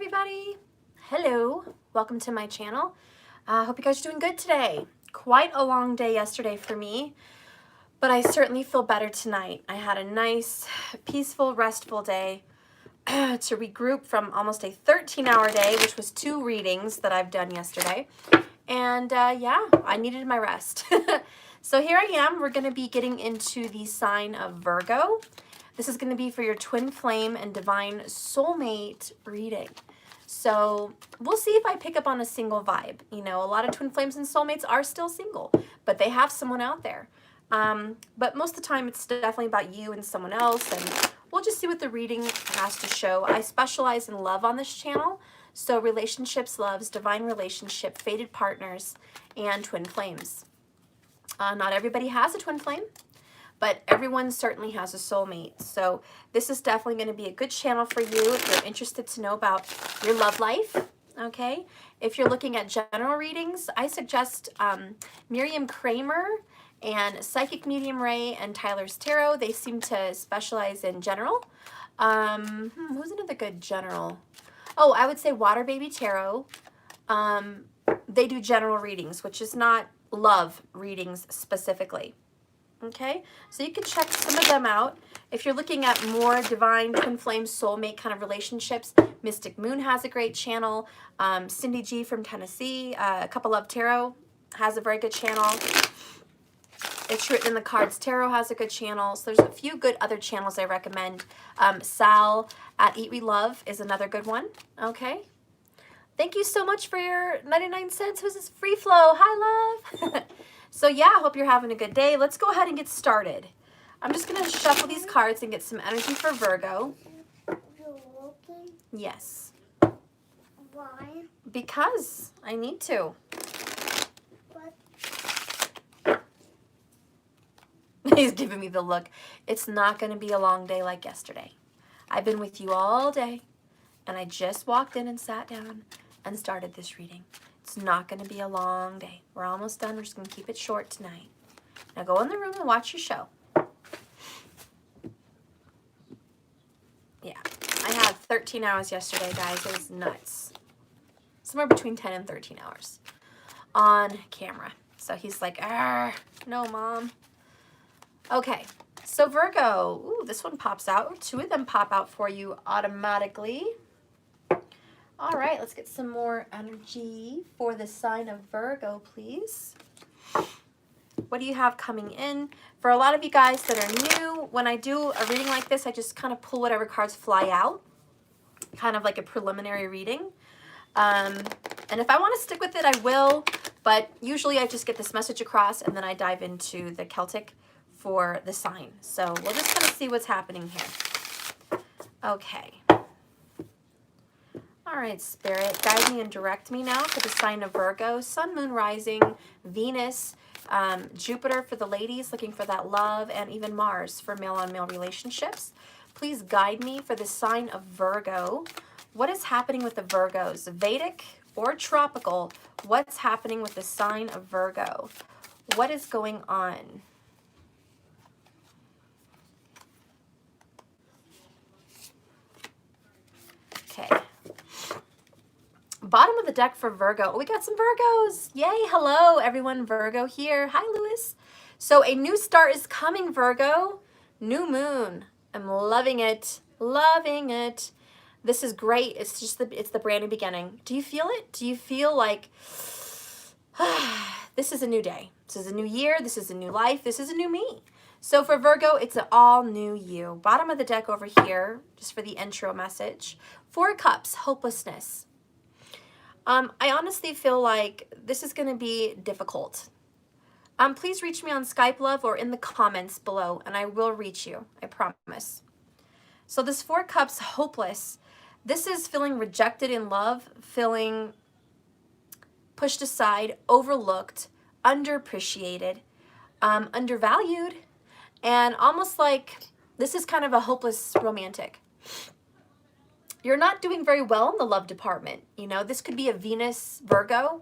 everybody. Hello, welcome to my channel. Hope you guys are doing good today. Quite a long day yesterday for me, but I certainly feel better tonight. I had a nice, peaceful, restful day to regroup from almost a 13-hour day, which was 2 readings that I've done yesterday. And yeah, I needed my rest. So here I am. We're going to be getting into the sign of Virgo. This is going to be for your twin flame and divine soulmate reading. So we'll see if I pick up on a single vibe. You know, a lot of twin flames and soulmates are still single, but they have someone out there. But most of the time it's definitely about you and someone else, and we'll just see what the reading has to show. I specialize in love on this channel, so relationships, loves, divine relationship, fated partners, and twin flames. Not everybody has a twin flame, but everyone certainly has a soulmate. So this is definitely going to be a good channel for you if you're interested to know about your love life, okay? If you're looking at general readings, I suggest Miriam Kramer and Psychic Medium Ray and Tyler's Tarot. They seem to specialize in general. Who's another good general? Oh, I would say Water Baby Tarot. They do general readings, which is not love readings specifically. Okay, so you can check some of them out. If you're looking at more divine twin flame soulmate kind of relationships, Mystic Moon has a great channel. Cindy G from Tennessee, A Couple Love Tarot has a very good channel. It's Written in the Cards Tarot has a good channel. So there's a few good other channels I recommend. Sal at Eat We Love is another good one. Okay. Thank you so much for your 99 cents. Who's this free flow? Hi, love. So yeah, I hope you're having a good day. Let's go ahead and get started. I'm just going to shuffle these cards and get some energy for Virgo. You're looking? Yes. Why? Because I need to. But He's giving me the look. It's not going to be a long day like yesterday. I've been with you all day, and I just walked in and sat down and started this reading. It's not going to be a long day. We're almost done. We're just going to keep it short tonight. Now go in the room and watch your show. Yeah, I had 13 hours yesterday, guys. It was nuts. Somewhere between 10 and 13 hours on camera. So he's like, no, Mom. Okay, so Virgo. Ooh, this one pops out. 2 of them pop out for you automatically. All right, let's get some more energy for the sign of Virgo, please. What do you have coming in? For a lot of you guys that are new, when I do a reading like this, I just kind of pull whatever cards fly out, kind of like a preliminary reading. And if I want to stick with it, I will, but usually I just get this message across and then I dive into the Celtic for the sign. So we'll just kind of see what's happening here. Okay. All right, Spirit, guide me and direct me now for the sign of Virgo. Sun, Moon, Rising, Venus, Jupiter for the ladies looking for that love, and even Mars for male-on-male relationships. Please guide me for the sign of Virgo. What is happening with the Virgos? Vedic or tropical? What's happening with the sign of Virgo? What is going on? Okay. Bottom of the deck for Virgo. Oh, we got some Virgos. Yay. Hello, everyone. Virgo here. Hi, Lewis. So a new start is coming, Virgo. New moon. I'm loving it. Loving it. This is great. It's just it's the brand new beginning. Do you feel it? Do you feel like this is a new day? This is a new year. This is a new life. This is a new me. So for Virgo, it's an all new you. Bottom of the deck over here, just for the intro message. 4 Cups, hopelessness. I honestly feel like this is going to be difficult. Please reach me on Skype, love, or in the comments below, and I will reach you. I promise. So this 4 Cups, hopeless. This is feeling rejected in love, feeling pushed aside, overlooked, underappreciated, undervalued, and almost like this is kind of a hopeless romantic. You're not doing very well in the love department. You know, this could be a Venus Virgo.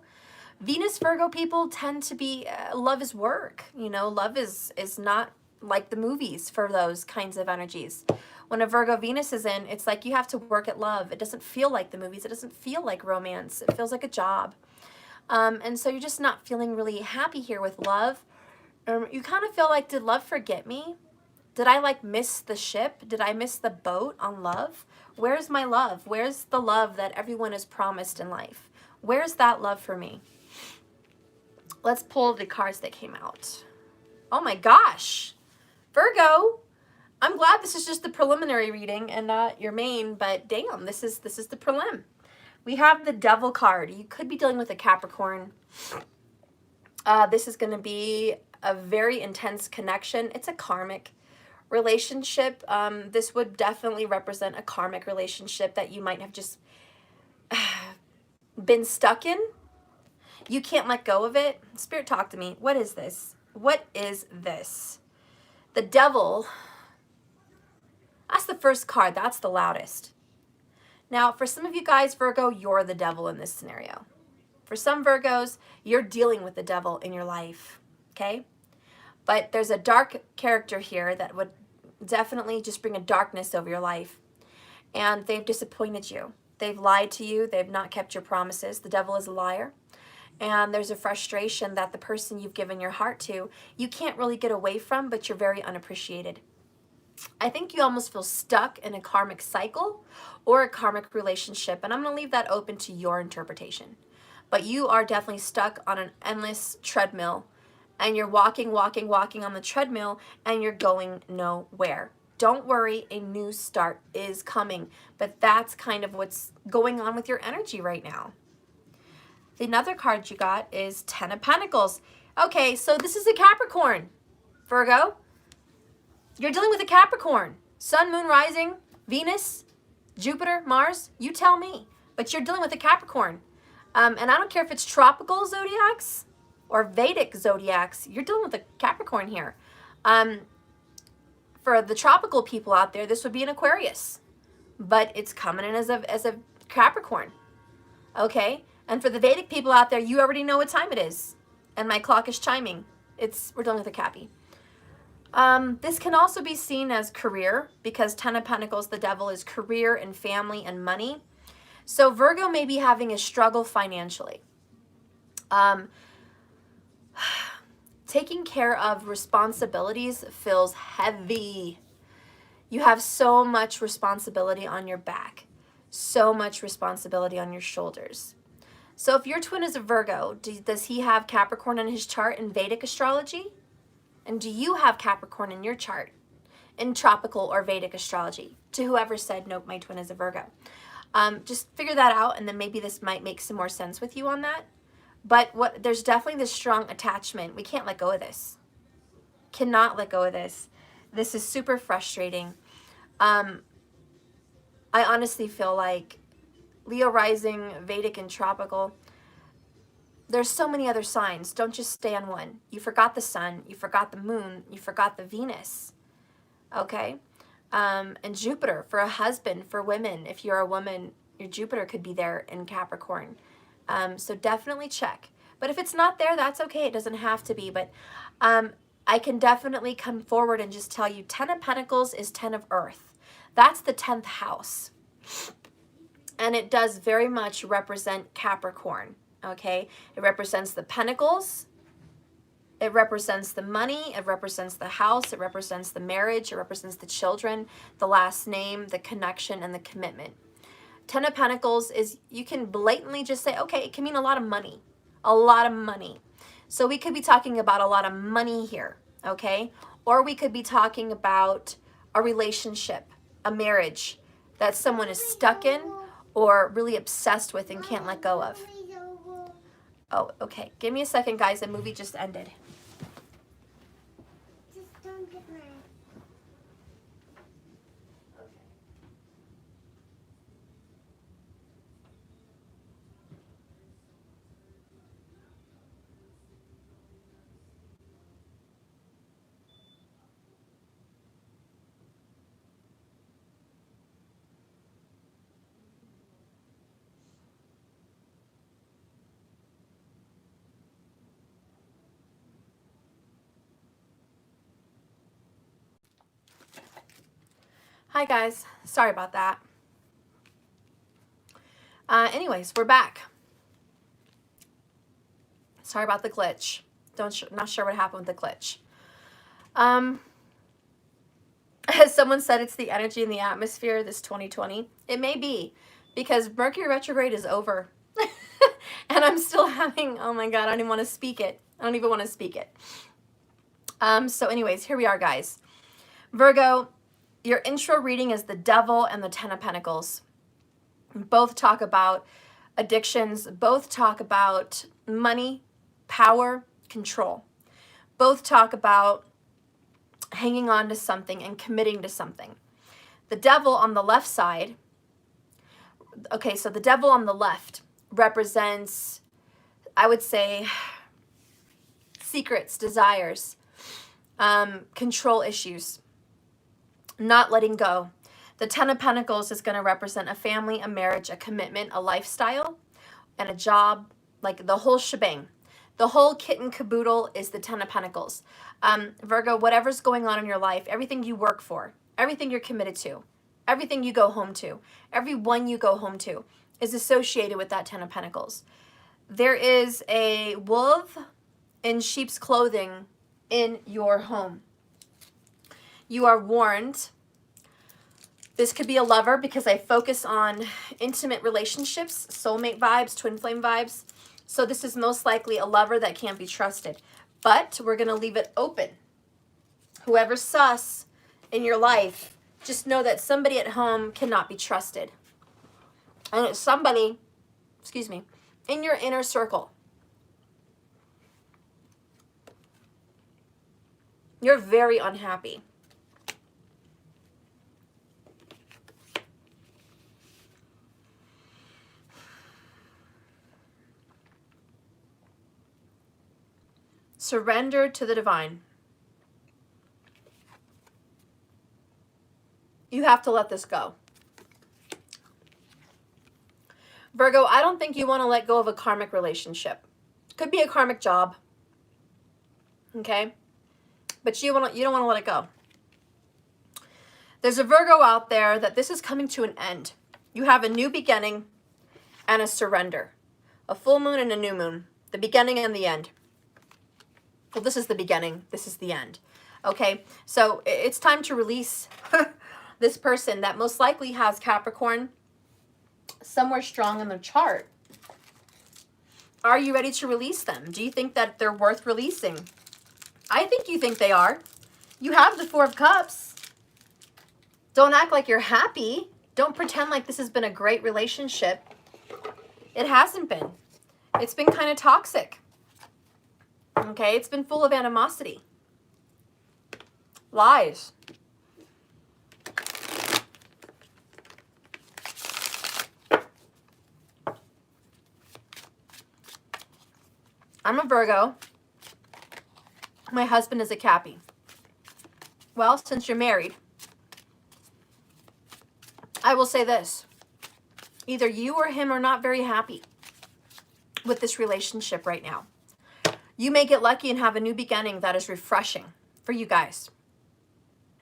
Venus Virgo people tend to be, love is work. You know, love is not like the movies for those kinds of energies. When a Virgo Venus is in, it's like you have to work at love. It doesn't feel like the movies. It doesn't feel like romance. It feels like a job. And so you're just not feeling really happy here with love. You kind of feel like, did love forget me? Did I like miss the ship? Did I miss the boat on love? Where's my love? Where's the love that everyone is promised in life? Where's that love for me? Let's pull the cards that came out. Oh my gosh. Virgo, I'm glad this is just the preliminary reading and not your main, but damn, this is the prelim. We have the Devil card. You could be dealing with a Capricorn. This is going to be a very intense connection. It's a karmic relationship. This would definitely represent a karmic relationship that you might have just been stuck in. You can't let go of it. Spirit, talk to me. What is this? What is this? The Devil. That's the first card. That's the loudest. Now, for some of you guys, Virgo, you're the devil in this scenario. For some Virgos, you're dealing with the devil in your life, okay? But there's a dark character here that would definitely just bring a darkness over your life. And they've disappointed you. They've lied to you. They've not kept your promises. The devil is a liar. And there's a frustration that the person you've given your heart to, you can't really get away from, but you're very unappreciated. I think you almost feel stuck in a karmic cycle or a karmic relationship, and I'm going to leave that open to your interpretation. But you are definitely stuck on an endless treadmill, and you're walking on the treadmill, and you're going nowhere. Don't worry, a new start is coming, but that's kind of what's going on with your energy right now. Another card you got is Ten of Pentacles. Okay, so this is a Capricorn, Virgo. You're dealing with a Capricorn. Sun, Moon, Rising, Venus, Jupiter, Mars, you tell me. But you're dealing with a Capricorn. And I don't care if it's tropical zodiacs or Vedic zodiacs. You're dealing with a Capricorn here. For the tropical people out there, this would be an Aquarius. But it's coming in as a Capricorn. Okay? And for the Vedic people out there, you already know what time it is. And my clock is chiming. We're dealing with a Cappy. This can also be seen as career, because Ten of Pentacles, the devil, is career and family and money. So Virgo may be having a struggle financially. Taking care of responsibilities feels heavy. You have so much responsibility on your back, so much responsibility on your shoulders. So if your twin is a Virgo, does he have Capricorn in his chart in Vedic astrology? And do you have Capricorn in your chart in tropical or Vedic astrology? To whoever said, nope, my twin is a Virgo. Just figure that out, and then maybe this might make some more sense with you on that. But there's definitely this strong attachment. We can't let go of this. Cannot let go of this. This is super frustrating. I honestly feel like Leo rising, Vedic and tropical, there's so many other signs. Don't just stay on one. You forgot the sun. You forgot the moon. You forgot the Venus. Okay? And Jupiter for a husband, for women. If you're a woman, your Jupiter could be there in Capricorn. So definitely check. But if it's not there, that's okay. It doesn't have to be. But I can definitely come forward and just tell you 10 of Pentacles is 10 of Earth. That's the 10th house. And it does very much represent Capricorn. Okay, it represents the pentacles, it represents the money, it represents the house, it represents the marriage, it represents the children, the last name, the connection, and the commitment. 10 of Pentacles is, you can blatantly just say, okay, it can mean a lot of money, a lot of money. So we could be talking about a lot of money here, okay? Or we could be talking about a relationship, a marriage that someone is stuck in or really obsessed with and can't let go of. Oh, okay. Give me a second, guys. The movie just ended. Just don't get mad. Hi guys, sorry about that. Anyways, we're back. Sorry about the glitch. Not sure what happened with the glitch. As someone said, it's the energy in the atmosphere this 2020. It may be, because Mercury retrograde is over. And I'm still having, oh my God, I don't even want to speak it. I don't even want to speak it. So anyways, here we are, guys. Virgo, your intro reading is the Devil and the Ten of Pentacles. Both talk about addictions. Both talk about money, power, control. Both talk about hanging on to something and committing to something. The Devil on the left side, okay, so the Devil on the left represents, I would say, secrets, desires, control issues, not letting go. The Ten of Pentacles is going to represent a family, a marriage, a commitment, a lifestyle, and a job, like the whole shebang. The whole kit and caboodle is the Ten of Pentacles. Virgo, whatever's going on in your life, everything you work for, everything you're committed to, everything you go home to, everyone you go home to is associated with that Ten of Pentacles. There is a wolf in sheep's clothing in your home. You are warned. This could be a lover because I focus on intimate relationships, soulmate vibes, twin flame vibes. So this is most likely a lover that can't be trusted. But we're going to leave it open. Whoever's sus in your life, just know that somebody at home cannot be trusted. And it's somebody, excuse me, in your inner circle. You're very unhappy. Surrender to the divine. You have to let this go. Virgo, I don't think you want to let go of a karmic relationship. Could be a karmic job. Okay? But you don't want to let it go. There's a Virgo out there that this is coming to an end. You have a new beginning and a surrender. A full moon and a new moon. The beginning and the end. Well, this is the beginning. This is the end. Okay? So it's time to release this person that most likely has Capricorn somewhere strong in the chart. Are you ready to release them? Do you think that they're worth releasing? I think you think they are. You have the Four of Cups. Don't act like you're happy. Don't pretend like this has been a great relationship. It hasn't been. It's been kind of toxic. Okay? It's been full of animosity. Lies. I'm a Virgo. My husband is a Cappy. Well, since you're married, I will say this. Either you or him are not very happy with this relationship right now. You may get lucky and have a new beginning that is refreshing for you guys.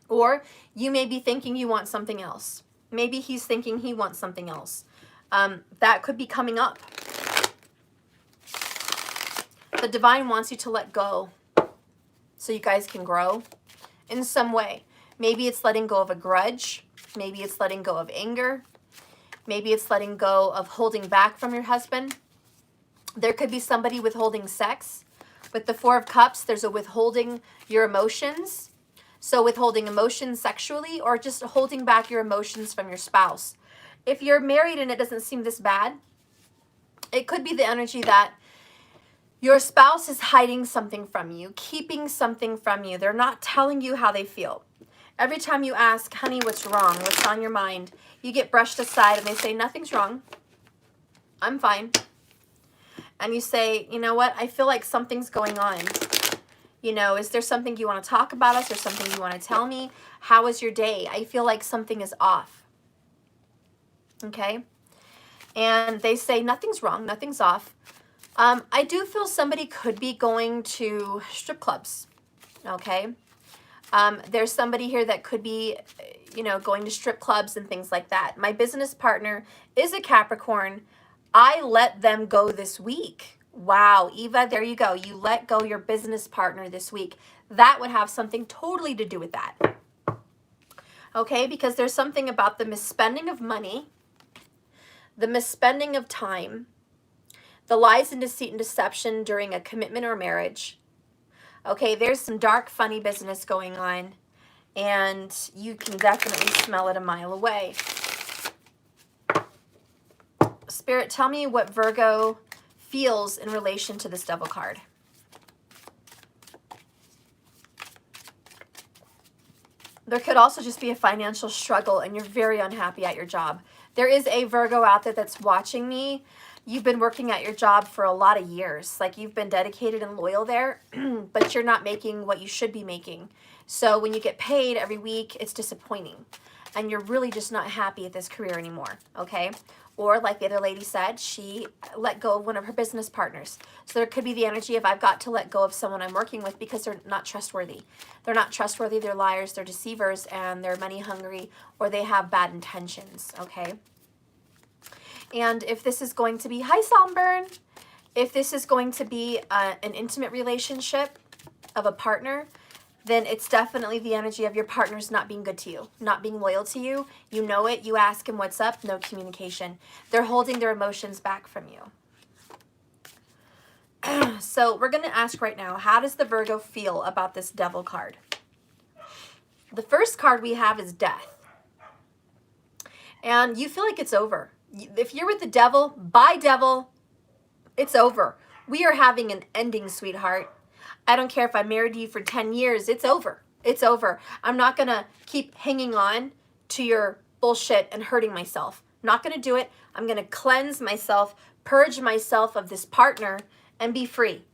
Or you may be thinking you want something else. Maybe he's thinking he wants something else. That could be coming up. The divine wants you to let go so you guys can grow in some way. Maybe it's letting go of a grudge. Maybe it's letting go of anger. Maybe it's letting go of holding back from your husband. There could be somebody withholding sex. With the Four of Cups, there's a withholding your emotions. So withholding emotions sexually or just holding back your emotions from your spouse. If you're married and it doesn't seem this bad, it could be the energy that your spouse is hiding something from you, keeping something from you. They're not telling you how they feel. Every time you ask, honey, what's wrong? What's on your mind? You get brushed aside and they say, nothing's wrong. I'm fine. And you say, you know what? I feel like something's going on. You know, is there something you want to talk about? Is there something you want to tell me? How was your day? I feel like something is off. Okay? And they say, nothing's wrong. Nothing's off. I do feel somebody could be going to strip clubs, okay? There's somebody here that could be, you know, going to strip clubs and things like that. My business partner is a Capricorn. I let them go this week. Wow, Eva, there you go. You let go your business partner this week. That would have something totally to do with that. Okay, because there's something about the misspending of money, the misspending of time, the lies and deceit and deception during a commitment or marriage. Okay, there's some dark, funny business going on, and you can definitely smell it a mile away. Spirit, tell me what Virgo feels in relation to this Devil card. There could also just be a financial struggle and you're very unhappy at your job. There is a Virgo out there that's watching me. You've been working at your job for a lot of years. Like you've been dedicated and loyal there, but you're not making what you should be making. So when you get paid every week, it's disappointing. And you're really just not happy at this career anymore, okay? Or like the other lady said, she let go of one of her business partners. So there could be the energy of I've got to let go of someone I'm working with because they're not trustworthy. They're not trustworthy, they're liars, they're deceivers, and they're money hungry, or they have bad intentions, okay? And if this is going to be, hi Sunburn, if this is going to be an intimate relationship of a partner, then it's definitely the energy of your partner's not being good to you, not being loyal to you. You know it, you ask him what's up, no communication. They're holding their emotions back from you. So we're going to ask right now, how does the Virgo feel about this Devil card? The first card we have is Death. And you feel like it's over. If you're with the Devil, bye Devil, it's over. We are having an ending, sweetheart. I don't care if I married you for 10 years. It's over. It's over. I'm not going to keep hanging on to your bullshit and hurting myself. Not going to do it. I'm going to cleanse myself, purge myself of this partner, and be free.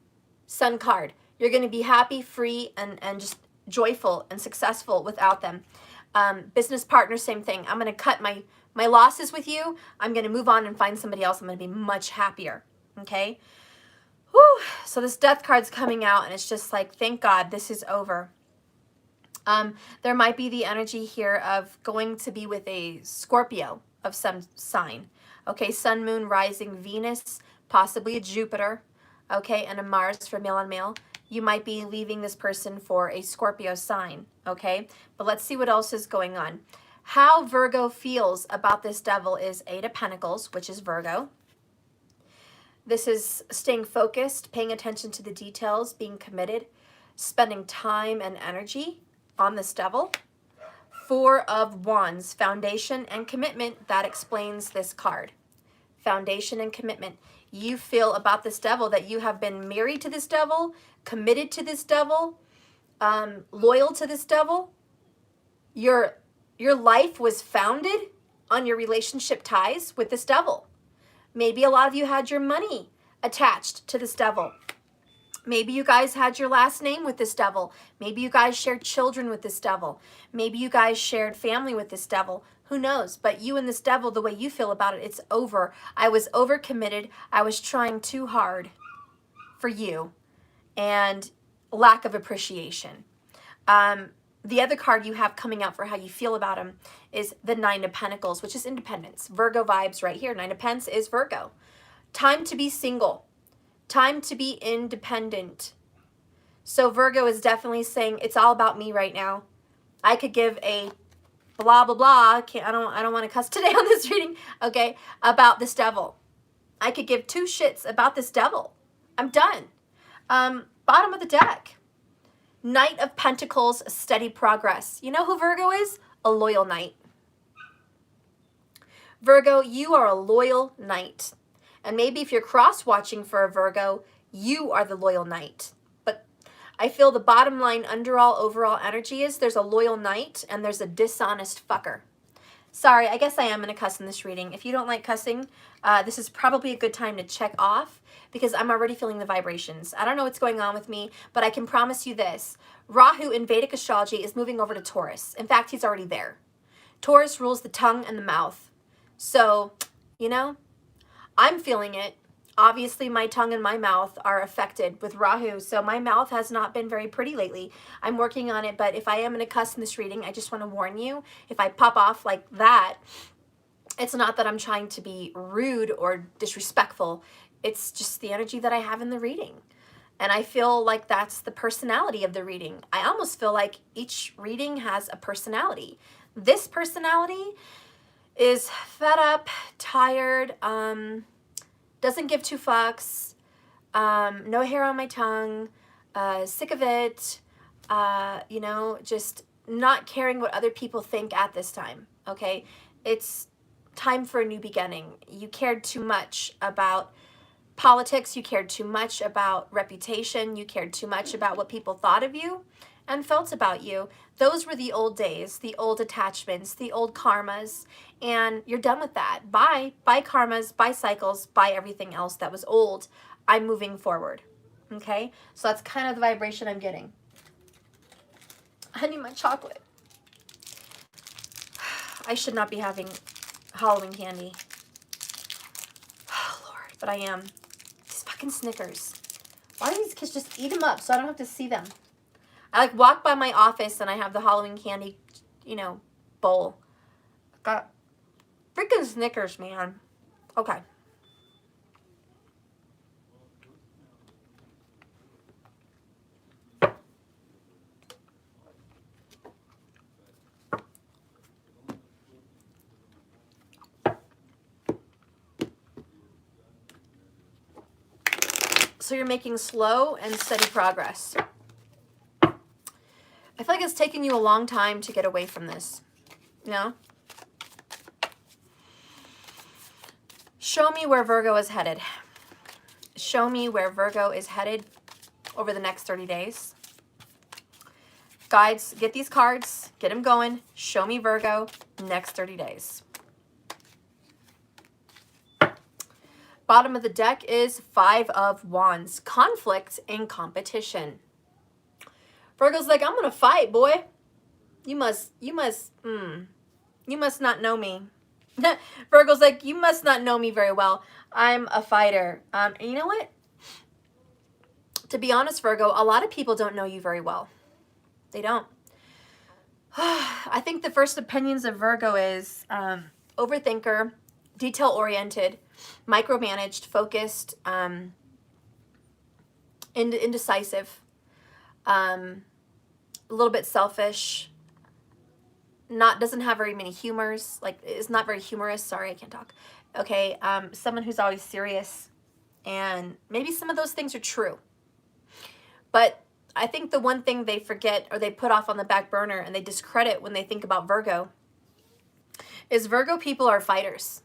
Sun card. You're going to be happy, free, and just joyful and successful without them. Business partner, same thing. I'm going to cut my losses with you. I'm going to move on and find somebody else. I'm going to be much happier. Okay? Whew. So this Death card's coming out, and it's just like, thank God this is over. There might be the energy here of going to be with a Scorpio of some sign. Okay, Sun, Moon, Rising, Venus, possibly a Jupiter, okay, and a Mars for male on male. You might be leaving this person for a Scorpio sign, okay? But let's see what else is going on. How Virgo feels about this Devil is 8 of Pentacles, which is Virgo. This is staying focused, paying attention to the details, being committed, spending time and energy on this Devil. 4 of Wands, foundation and commitment. That explains this card. Foundation and commitment. You feel about this Devil that you have been married to this Devil, committed to this Devil, loyal to this Devil. Your life was founded on your relationship ties with this Devil. Maybe a lot of you had your money attached to this Devil. Maybe you guys had your last name with this Devil. Maybe you guys shared children with this Devil. Maybe you guys shared family with this Devil. Who knows? But you and this Devil, the way you feel about it, it's over. I was overcommitted. I was trying too hard for you. And lack of appreciation. The other card you have coming out for how you feel about him is the 9 of Pentacles, which is independence. Virgo vibes right here. 9 of Pentacles is Virgo. Time to be single. Time to be independent. So Virgo is definitely saying, it's all about me right now. I could give a blah, blah, blah. I don't want to cuss today on this reading, okay, about this Devil. I could give 2 shits about this Devil. I'm done. Bottom of the deck. Knight of Pentacles, steady progress. You know who Virgo is? A loyal knight. Virgo, you are a loyal knight. And maybe if you're cross-watching for a Virgo, you are the loyal knight. But I feel the bottom line overall energy is there's a loyal knight and there's a dishonest fucker. Sorry, I guess I am going to cuss in this reading. If you don't like cussing, this is probably a good time to check off because I'm already feeling the vibrations. I don't know what's going on with me, but I can promise you this. Rahu in Vedic astrology is moving over to Taurus. In fact, he's already there. Taurus rules the tongue and the mouth. So, you know, I'm feeling it. Obviously, my tongue and my mouth are affected with Rahu, so my mouth has not been very pretty lately. I'm working on it, but if I am going to cuss in this reading, I just want to warn you, if I pop off like that, it's not that I'm trying to be rude or disrespectful. It's just the energy that I have in the reading. And I feel like that's the personality of the reading. I almost feel like each reading has a personality. This personality is fed up, tired, doesn't give two fucks, no hair on my tongue, sick of it, you know, just not caring what other people think at this time, okay? It's time for a new beginning. You cared too much about politics, you cared too much about reputation, you cared too much about what people thought of you and felt about you. Those were the old days, the old attachments, the old karmas, and you're done with that. Bye. Bye karmas, bye cycles, bye everything else that was old. I'm moving forward. Okay? So that's kind of the vibration I'm getting. I need my chocolate. I should not be having Halloween candy. Oh, Lord, but I am. These fucking Snickers. Why do these kids just eat them up so I don't have to see them? I like walk by my office and I have the Halloween candy, you know, bowl. Got freaking Snickers, man. Okay. So you're making slow and steady progress. I feel like it's taken you a long time to get away from this. You know? Show me where Virgo is headed. Show me where Virgo is headed over the next 30 days. Guides, get these cards, get them going. Show me Virgo next 30 days. Bottom of the deck is 5 of Wands. Conflict and competition. Virgo's like, I'm going to fight, boy. You must not know me. Virgo's like, you must not know me very well. I'm a fighter. And you know what? To be honest, Virgo, a lot of people don't know you very well. They don't. I think the first opinions of Virgo is overthinker, detail-oriented, micromanaged, focused, indecisive, a little bit selfish, doesn't have very many humors, like is not very humorous. Sorry, I can't talk. Okay, someone who's always serious, and maybe some of those things are true. But I think the one thing they forget or they put off on the back burner and they discredit when they think about Virgo is Virgo people are fighters.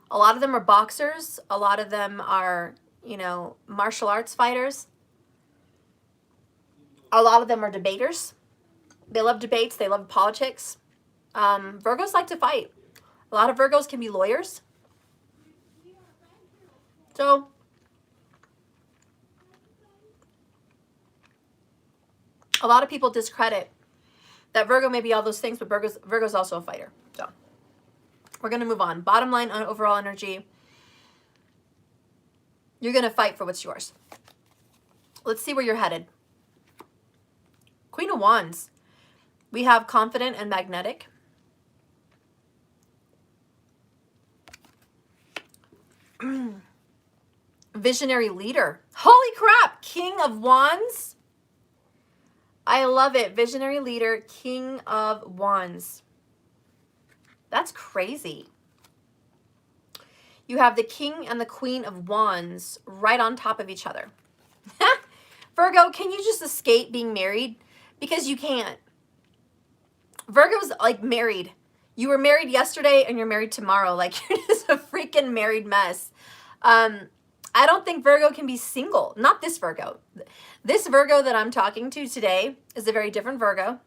A lot of them are boxers. A lot of them are, you know, martial arts fighters. A lot of them are debaters. They love debates. They love politics. Virgos like to fight. A lot of Virgos can be lawyers. So, a lot of people discredit that Virgo may be all those things, but Virgo's also a fighter. So, we're going to move on. Bottom line on overall energy. You're going to fight for what's yours. Let's see where you're headed. Queen of Wands. We have confident and magnetic. Visionary leader. Holy crap! King of Wands. I love it. Visionary leader, King of Wands. That's crazy. You have the King and the Queen of Wands right on top of each other. Virgo, can you just escape being married? Because you can't. Virgo's like married. You were married yesterday and you're married tomorrow. Like, you're just a freaking married mess. I don't think Virgo can be single. Not this Virgo. This Virgo that I'm talking to today is a very different Virgo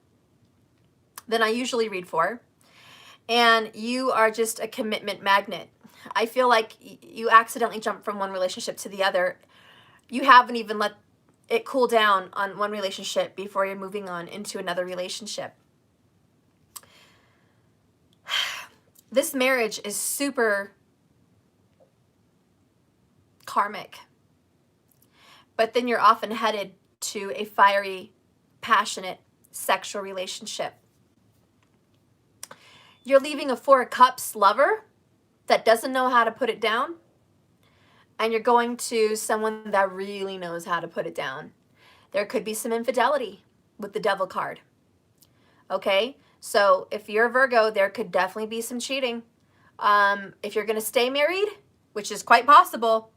than I usually read for. And you are just a commitment magnet. I feel like you accidentally jumped from one relationship to the other. You haven't even let it cool down on one relationship before you're moving on into another relationship. This marriage is super karmic. But then you're often headed to a fiery, passionate sexual relationship. You're leaving a Four of Cups lover that doesn't know how to put it down, and you're going to someone that really knows how to put it down. There could be some infidelity with the Devil card. Okay, so if you're a Virgo, there could definitely be some cheating. If you're going to stay married, which is quite possible,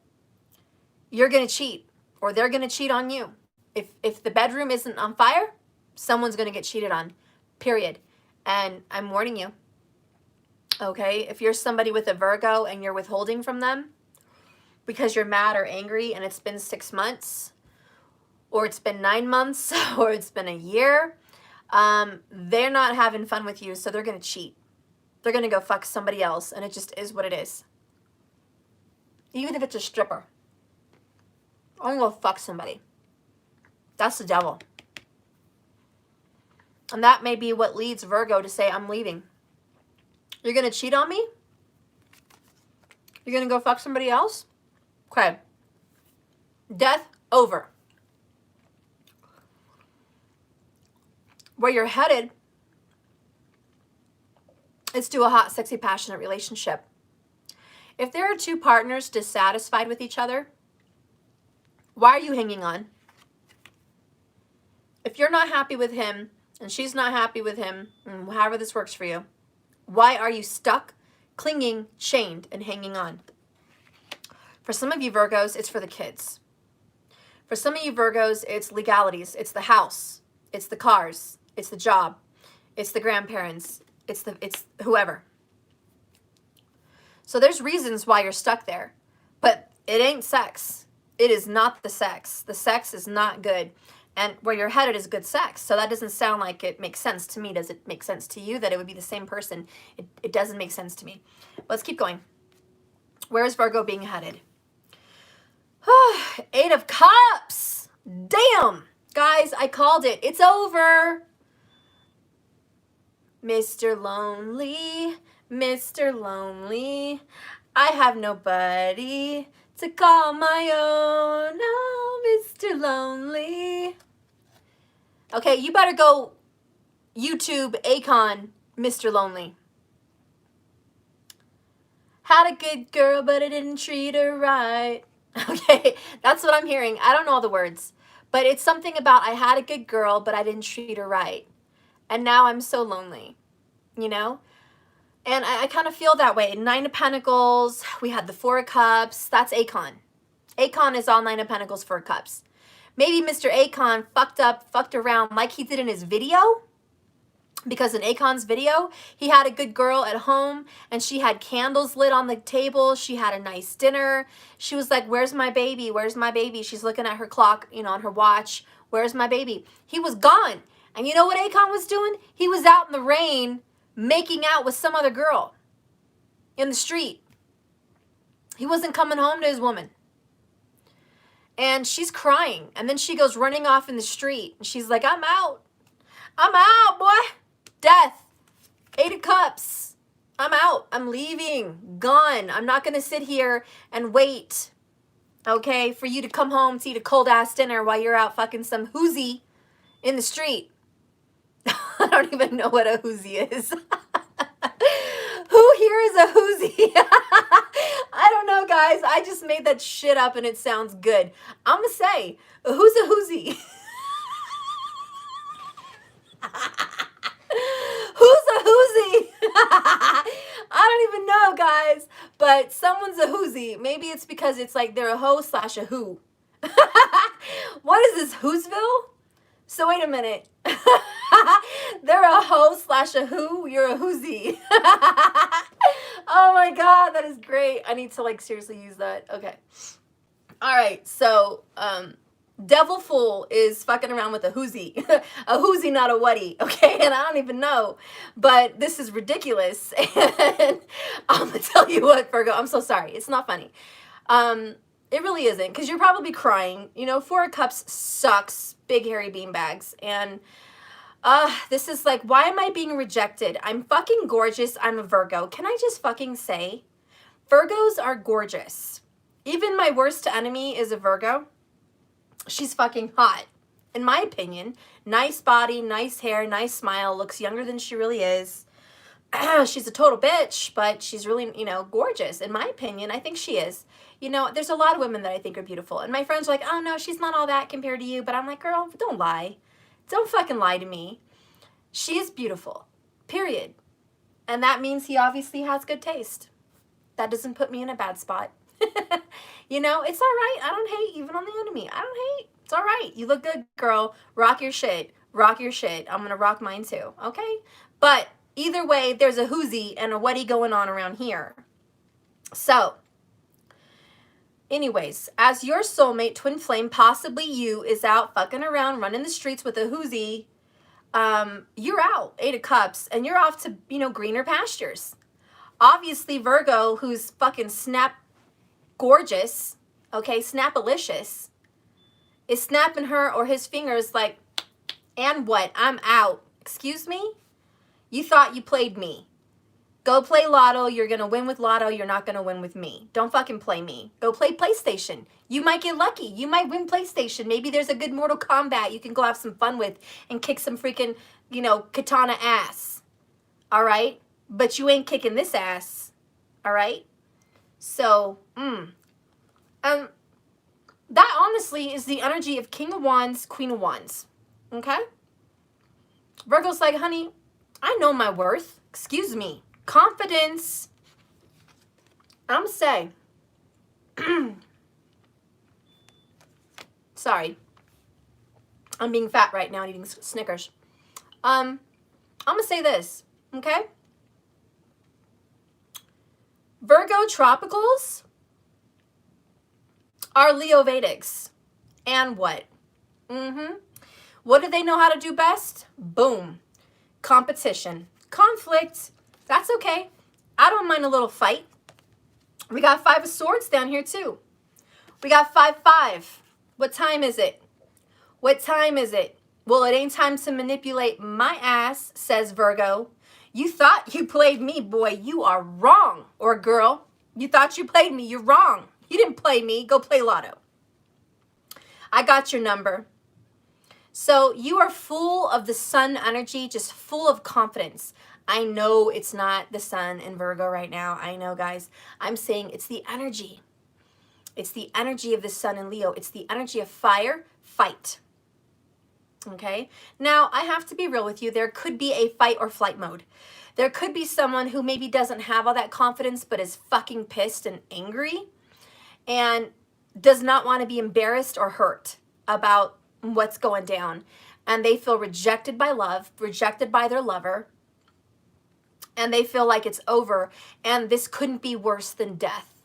you're going to cheat, or they're going to cheat on you. If the bedroom isn't on fire, someone's going to get cheated on, period. And I'm warning you, okay? If you're somebody with a Virgo and you're withholding from them because you're mad or angry and it's been 6 months, or it's been 9 months, or it's been a year, they're not having fun with you, so they're going to cheat. They're going to go fuck somebody else, and it just is what it is. Even if it's a stripper. I'm going to go fuck somebody. That's the devil. And that may be what leads Virgo to say, I'm leaving. You're going to cheat on me? You're going to go fuck somebody else? Okay. Death over. Where you're headed is to a hot, sexy, passionate relationship. If there are two partners dissatisfied with each other, why are you hanging on? If you're not happy with him and she's not happy with him, however this works for you, why are you stuck, clinging, chained, and hanging on? For some of you Virgos, it's for the kids. For some of you Virgos, it's legalities. It's the house. It's the cars. It's the job. It's the grandparents. It's whoever. So there's reasons why you're stuck there. But it ain't sex. It is not the sex. The sex is not good. And where you're headed is good sex. So that doesn't sound like it makes sense to me. Does it make sense to you that it would be the same person? It doesn't make sense to me. Let's keep going. Where is Virgo being headed? 8 of Cups. Damn. Guys, I called it. It's over. Mr. Lonely, Mr. Lonely, I have nobody to call my own. Oh, Mr. Lonely. Okay, you better go YouTube Akon, Mr. Lonely. Had a good girl, but I didn't treat her right. Okay, that's what I'm hearing. I don't know all the words, but it's something about I had a good girl, but I didn't treat her right. And now I'm so lonely, you know? And I kind of feel that way. 9 of Pentacles, we had the 4 of Cups. That's Akon. Akon is all 9 of Pentacles, 4 of Cups. Maybe Mr. Akon fucked around like he did in his video. Because in Akon's video, he had a good girl at home and she had candles lit on the table. She had a nice dinner. She was like, where's my baby? Where's my baby? She's looking at her clock, you know, on her watch. Where's my baby? He was gone. And you know what Akon was doing? He was out in the rain making out with some other girl in the street. He wasn't coming home to his woman. And she's crying. And then she goes running off in the street. And she's like, I'm out. I'm out, boy. Death. 8 of Cups. I'm out. I'm leaving. Gone. I'm not going to sit here and wait, okay, for you to come home to eat a cold-ass dinner while you're out fucking some hoozy in the street. I don't even know what a hoozy is. Who here is a hoozy? I don't know, guys. I just made that shit up and it sounds good. I'm going to say, who's a hoozy? Who's a hoozy? I don't even know, guys. But someone's a hoozy. Maybe it's because it's like they're a hoe / a who. What is this, Who'sville? So wait a minute. They're a hoe / a who. You're a hoozy. Oh my God, that is great. I need to like seriously use that. Okay. All right. So, Devil Fool is fucking around with a hoozy. A hoozy, not a whatty. Okay. And I don't even know, but this is ridiculous. And I'm going to tell you what, Virgo, I'm so sorry. It's not funny. It really isn't, because you're probably crying. You know, 4 of Cups sucks. Big hairy beanbags. And this is like, why am I being rejected? I'm fucking gorgeous. I'm a Virgo. Can I just fucking say, Virgos are gorgeous. Even my worst enemy is a Virgo. She's fucking hot. In my opinion, nice body, nice hair, nice smile, looks younger than she really is. She's a total bitch, but she's really, you know, gorgeous. In my opinion, I think she is. You know, there's a lot of women that I think are beautiful. And my friends are like, oh no, she's not all that compared to you. But I'm like, girl, don't lie. Don't fucking lie to me. She is beautiful. Period. And that means he obviously has good taste. That doesn't put me in a bad spot. You know, it's all right. I don't hate even on the enemy. I don't hate. It's all right. You look good, girl. Rock your shit. Rock your shit. I'm going to rock mine too. Okay? But either way, there's a whoozy and a whatty going on around here. So, anyways, as your soulmate, twin flame, possibly you, is out fucking around, running the streets with a whoozy, you're out, 8 of Cups, and you're off to, you know, greener pastures. Obviously, Virgo, who's fucking snap gorgeous, okay, snapalicious, is snapping her or his fingers like, and what? I'm out. Excuse me? You thought you played me. Go play Lotto. You're going to win with Lotto. You're not going to win with me. Don't fucking play me. Go play PlayStation. You might get lucky. You might win PlayStation. Maybe there's a good Mortal Kombat you can go have some fun with and kick some freaking, you know, katana ass. All right? But you ain't kicking this ass. All right? So, that honestly is the energy of King of Wands, Queen of Wands. Okay? Virgo's like, honey, I know my worth. Excuse me. Confidence. I'm saying. Sorry. I'm being fat right now and eating Snickers. I'm going to say this. Okay? Virgo tropicals are Leo Vedics. And what? What do they know how to do best? Boom. Competition. Conflict. That's okay. I don't mind a little fight. We got 5 of Swords down here too. We got 5-5. What time is it? What time is it? Well, it ain't time to manipulate my ass, says Virgo. You thought you played me, boy. You are wrong. Or girl, you thought you played me. You're wrong. You didn't play me. Go play Lotto. I got your number. So you are full of the sun energy, just full of confidence. I know it's not the sun in Virgo right now. I know, guys. I'm saying it's the energy. It's the energy of the sun in Leo. It's the energy of fire, fight. Okay? Now, I have to be real with you. There could be a fight or flight mode. There could be someone who maybe doesn't have all that confidence but is fucking pissed and angry and does not want to be embarrassed or hurt about what's going down. And they feel rejected by love, rejected by their lover, and they feel like it's over and this couldn't be worse than death.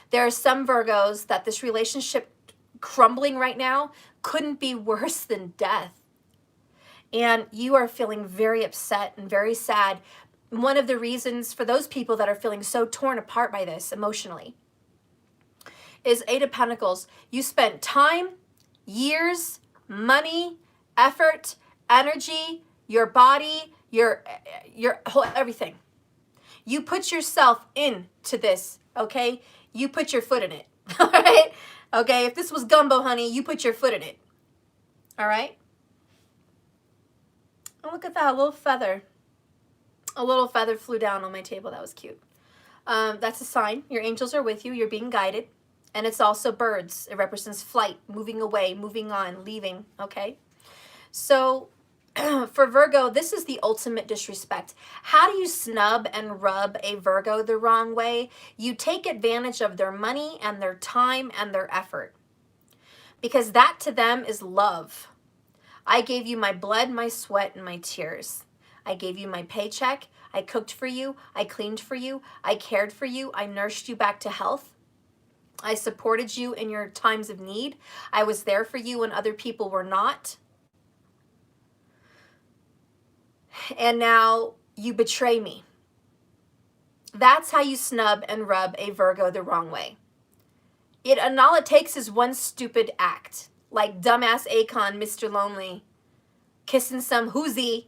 There are some Virgos that this relationship crumbling right now couldn't be worse than death. And you are feeling very upset and very sad. One of the reasons for those people that are feeling so torn apart by this emotionally is 8 of Pentacles. You spent time, years, money, effort, energy, your body, your whole everything. You put yourself into this, okay? You put your foot in it, all right? Okay, if this was gumbo, honey, you put your foot in it, all right? Oh, look at that, a little feather. A little feather flew down on my table. That was cute. That's a sign. Your angels are with you. You're being guided. And it's also birds. It represents flight, moving away, moving on, leaving, okay? So for Virgo, this is the ultimate disrespect. How do you snub and rub a Virgo the wrong way? You take advantage of their money and their time and their effort. Because that to them is love. I gave you my blood, my sweat, and my tears. I gave you my paycheck. I cooked for you. I cleaned for you. I cared for you. I nursed you back to health. I supported you in your times of need. I was there for you when other people were not. And now you betray me. That's how you snub and rub a Virgo the wrong way. And all it takes is one stupid act. Like dumbass Akon, Mr. Lonely, kissing some whoozy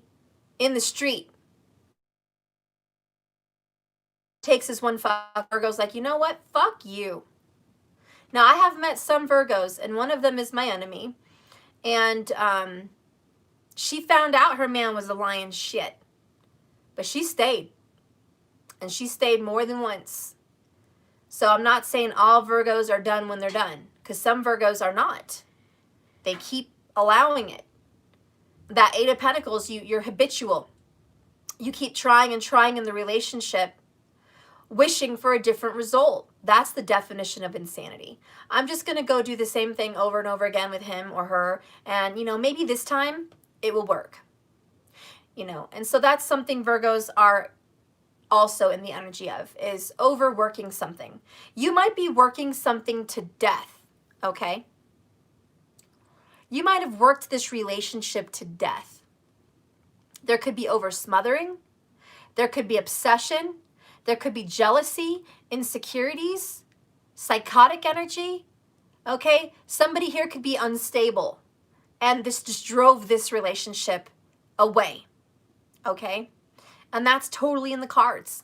in the street. Takes is one fuck. Virgo's like, you know what? Fuck you. Now, I have met some Virgos, and one of them is my enemy. And she found out her man was a lion's shit. But she stayed. And she stayed more than once. So I'm not saying all Virgos are done when they're done. Because some Virgos are not. They keep allowing it. That Eight of Pentacles, you're habitual. You keep trying and trying in the relationship, wishing for a different result. That's the definition of insanity. I'm just going to go do the same thing over and over again with him or her. And, maybe this time it will work. And so that's something Virgos are also in the energy of, is overworking something. You might be working something to death, okay? You might have worked this relationship to death. There could be over smothering. There could be obsession. There could be jealousy, insecurities, psychotic energy, okay? Somebody here could be unstable, and this just drove this relationship away, okay? And that's totally in the cards.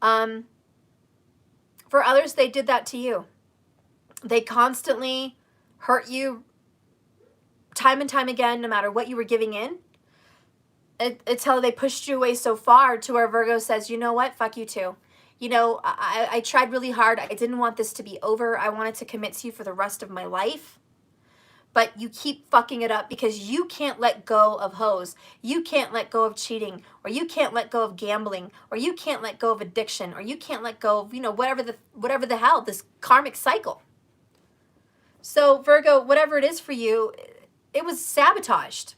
For others, they did that to you. They constantly hurt you time and time again, no matter what you were giving in. It's how they pushed you away so far to where Virgo says, you know what, fuck you too. I tried really hard. I didn't want this to be over. I wanted to commit to you for the rest of my life. But you keep fucking it up because you can't let go of hoes. You can't let go of cheating, or you can't let go of gambling, or you can't let go of addiction, or you can't let go of, whatever the hell, this karmic cycle. So Virgo, whatever it is for you, it was sabotaged.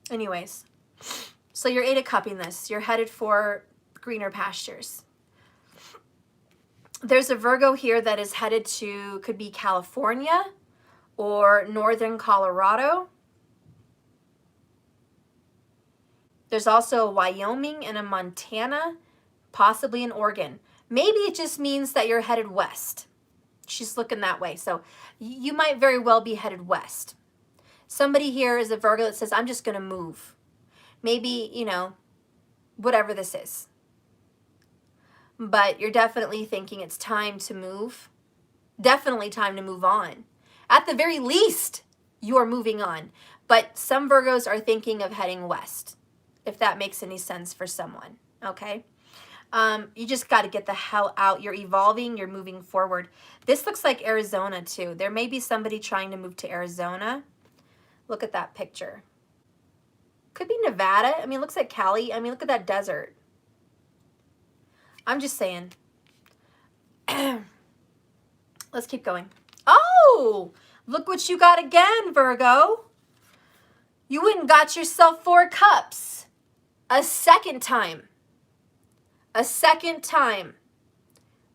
Anyways, so you're Eight of Cupping this. You're headed for greener pastures. There's a Virgo here that is headed to, could be California or northern Colorado. There's also a Wyoming and a Montana, possibly an Oregon. Maybe it just means that you're headed west. She's looking that way. So you might very well be headed west. Somebody here is a Virgo that says, I'm just going to move. Maybe, whatever this is. But you're definitely thinking it's time to move. Definitely time to move on. At the very least, you are moving on. But some Virgos are thinking of heading west, if that makes any sense for someone, okay? You just got to get the hell out. You're evolving. You're moving forward. This looks like Arizona, too. There may be somebody trying to move to Arizona. Look at that picture. Could be Nevada. I mean, it looks like Cali. I mean, look at that desert. I'm just saying. Let's keep going. Oh, look what you got again, Virgo. You went and got yourself 4 cups. A second time. A second time.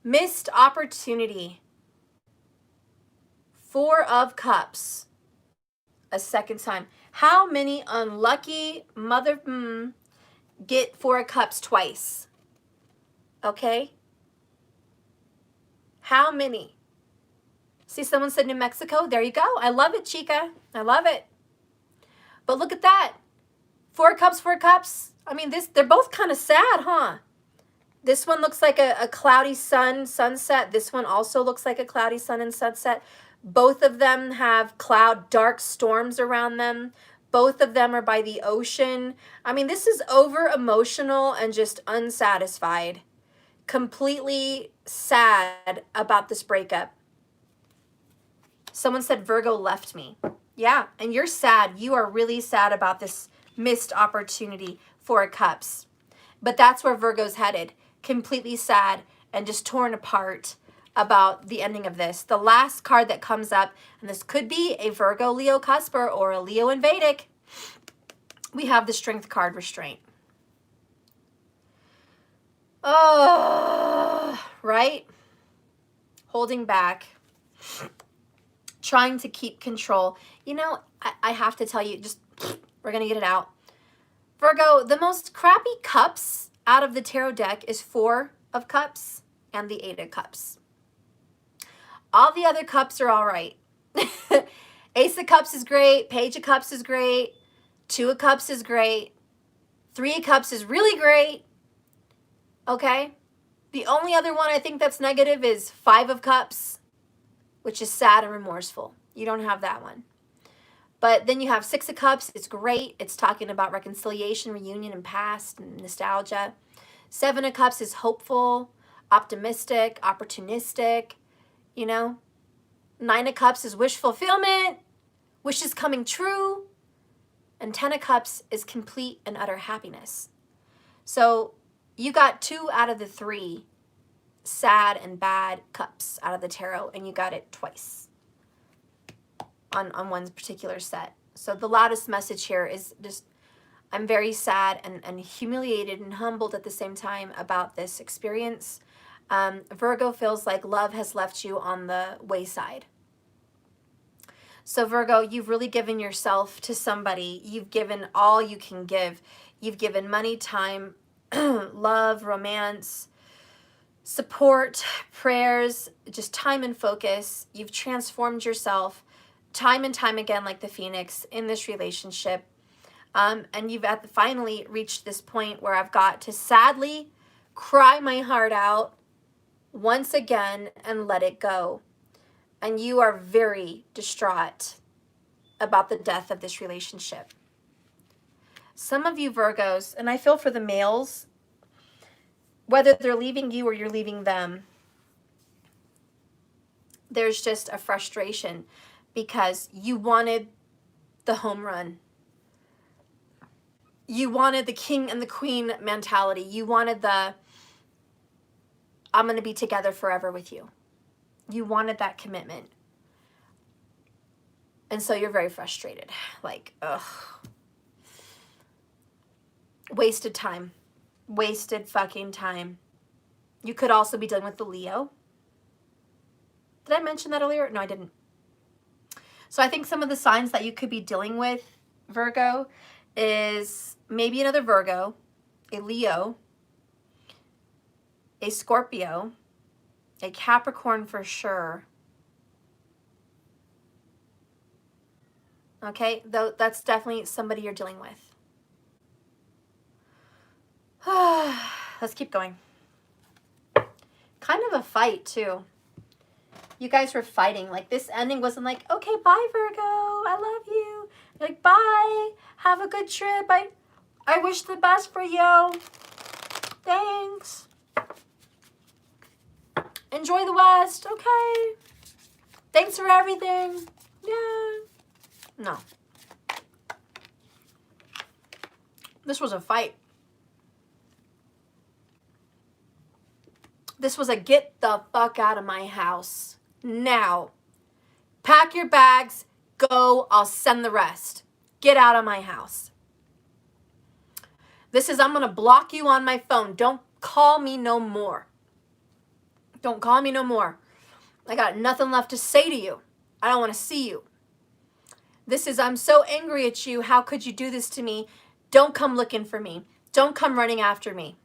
Missed opportunity. 4 of cups. A second time. How many unlucky get 4 cups twice? Okay? How many? See, someone said New Mexico. There you go. I love it, chica. I love it. But look at that. 4 cups, 4 cups. I mean, they're both kind of sad, huh? This one looks like a cloudy sunset. This one also looks like a cloudy sun and sunset. Both of them have dark storms around them. Both of them are by the ocean. I mean, this is over emotional and just unsatisfied. Completely sad about this breakup. Someone said Virgo left me. Yeah, and you're sad. You are really sad about this missed opportunity, 4 cups. But that's where Virgo's headed. Completely sad and just torn apart about the ending of this. The last card that comes up, and this could be a Virgo Leo cusper or a Leo in Vedic, we have the Strength card, Restraint. Oh, right? Holding back. Trying to keep control. I have to tell you, we're going to get it out. Virgo, the most crappy cups out of the tarot deck is 4 of Cups and the 8 of Cups. All the other cups are all right. Ace of Cups is great. Page of Cups is great. 2 of Cups is great. 3 of Cups is really great. Okay? The only other one I think that's negative is 5 of Cups, which is sad and remorseful. You don't have that one. But then you have 6 of Cups. It's great. It's talking about reconciliation, reunion, and past, and nostalgia. 7 of Cups is hopeful, optimistic, opportunistic, you know. 9 of Cups is wish fulfillment, wishes coming true. And 10 of Cups is complete and utter happiness. So you got 2 out of the 3 sad and bad cups out of the tarot, and you got it twice on one particular set. So the loudest message here is just, I'm very sad and humiliated and humbled at the same time about this experience. Virgo feels like love has left you on the wayside. So Virgo, you've really given yourself to somebody. You've given all you can give. You've given money, time, love, romance, support, prayers, just time and focus. You've transformed yourself time and time again, like the Phoenix, in this relationship. And you've finally reached this point where I've got to sadly cry my heart out once again and let it go. And you are very distraught about the death of this relationship. Some of you Virgos, and I feel for the males, whether they're leaving you or you're leaving them, there's just a frustration because you wanted the home run. You wanted the king and the queen mentality. You wanted the, I'm going to be together forever with you. You wanted that commitment. And so you're very frustrated. Like, ugh. Wasted time. Wasted fucking time. You could also be dealing with the Leo. Did I mention that earlier? No, I didn't. So I think some of the signs that you could be dealing with, Virgo, is maybe another Virgo, a Leo, a Scorpio, a Capricorn for sure. Okay, though that's definitely somebody you're dealing with. Let's keep going. Kind of a fight too. You guys were fighting. Like this ending wasn't like, okay, bye Virgo, I love you. Like, bye, have a good trip. I wish the best for you. Thanks. Enjoy the West, okay. Thanks for everything. Yeah. No. This was a fight. This was a get the fuck out of my house. Now. Pack your bags. Go. I'll send the rest. Get out of my house. This is, I'm going to block you on my phone. Don't call me no more. Don't call me no more. I got nothing left to say to you. I don't want to see you. This is, I'm so angry at you. How could you do this to me? Don't come looking for me. Don't come running after me.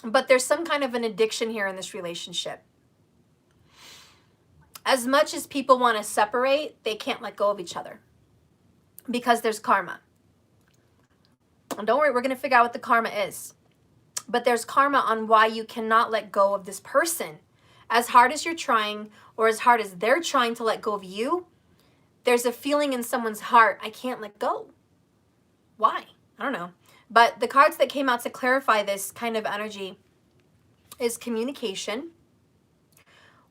But there's some kind of an addiction here in this relationship. As much as people want to separate, they can't let go of each other because there's karma. And don't worry, we're going to figure out what the karma is. But there's karma on why you cannot let go of this person. As hard as you're trying, or as hard as they're trying to let go of you, there's a feeling in someone's heart, I can't let go. Why? I don't know. But the cards that came out to clarify this kind of energy is communication,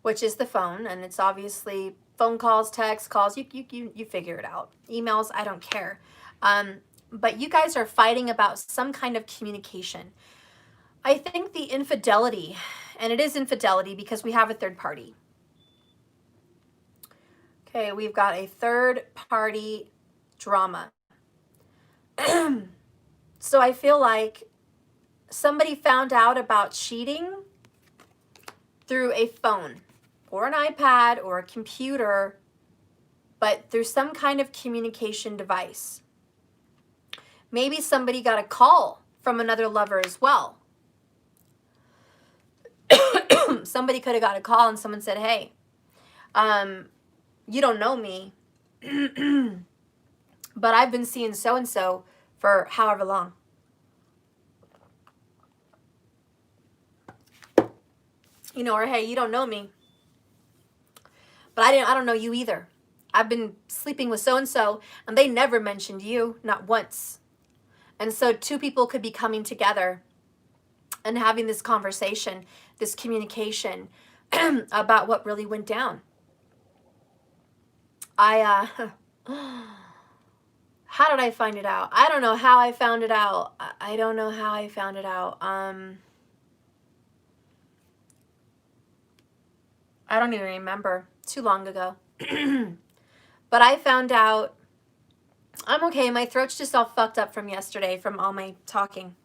which is the phone, and it's obviously phone calls, text calls, you figure it out. Emails, I don't care. But you guys are fighting about some kind of communication. I think the infidelity, and it is infidelity because we have a third party. Okay, we've got a third party drama. So I feel like somebody found out about cheating through a phone or an iPad or a computer, but through some kind of communication device. Maybe somebody got a call from another lover as well. Somebody could have got a call and someone said, hey, you don't know me, but I've been seeing so-and-so for however long. You know, or hey, you don't know me. But I don't know you either. I've been sleeping with so-and-so, and they never mentioned you, not once. And so two people could be coming together and having this conversation, this communication about what really went down. How did I find it out? I don't know how I found it out. I don't know how I found it out. I don't even remember. Too long ago. But I found out, I'm okay. My throat's just all fucked up from yesterday from all my talking.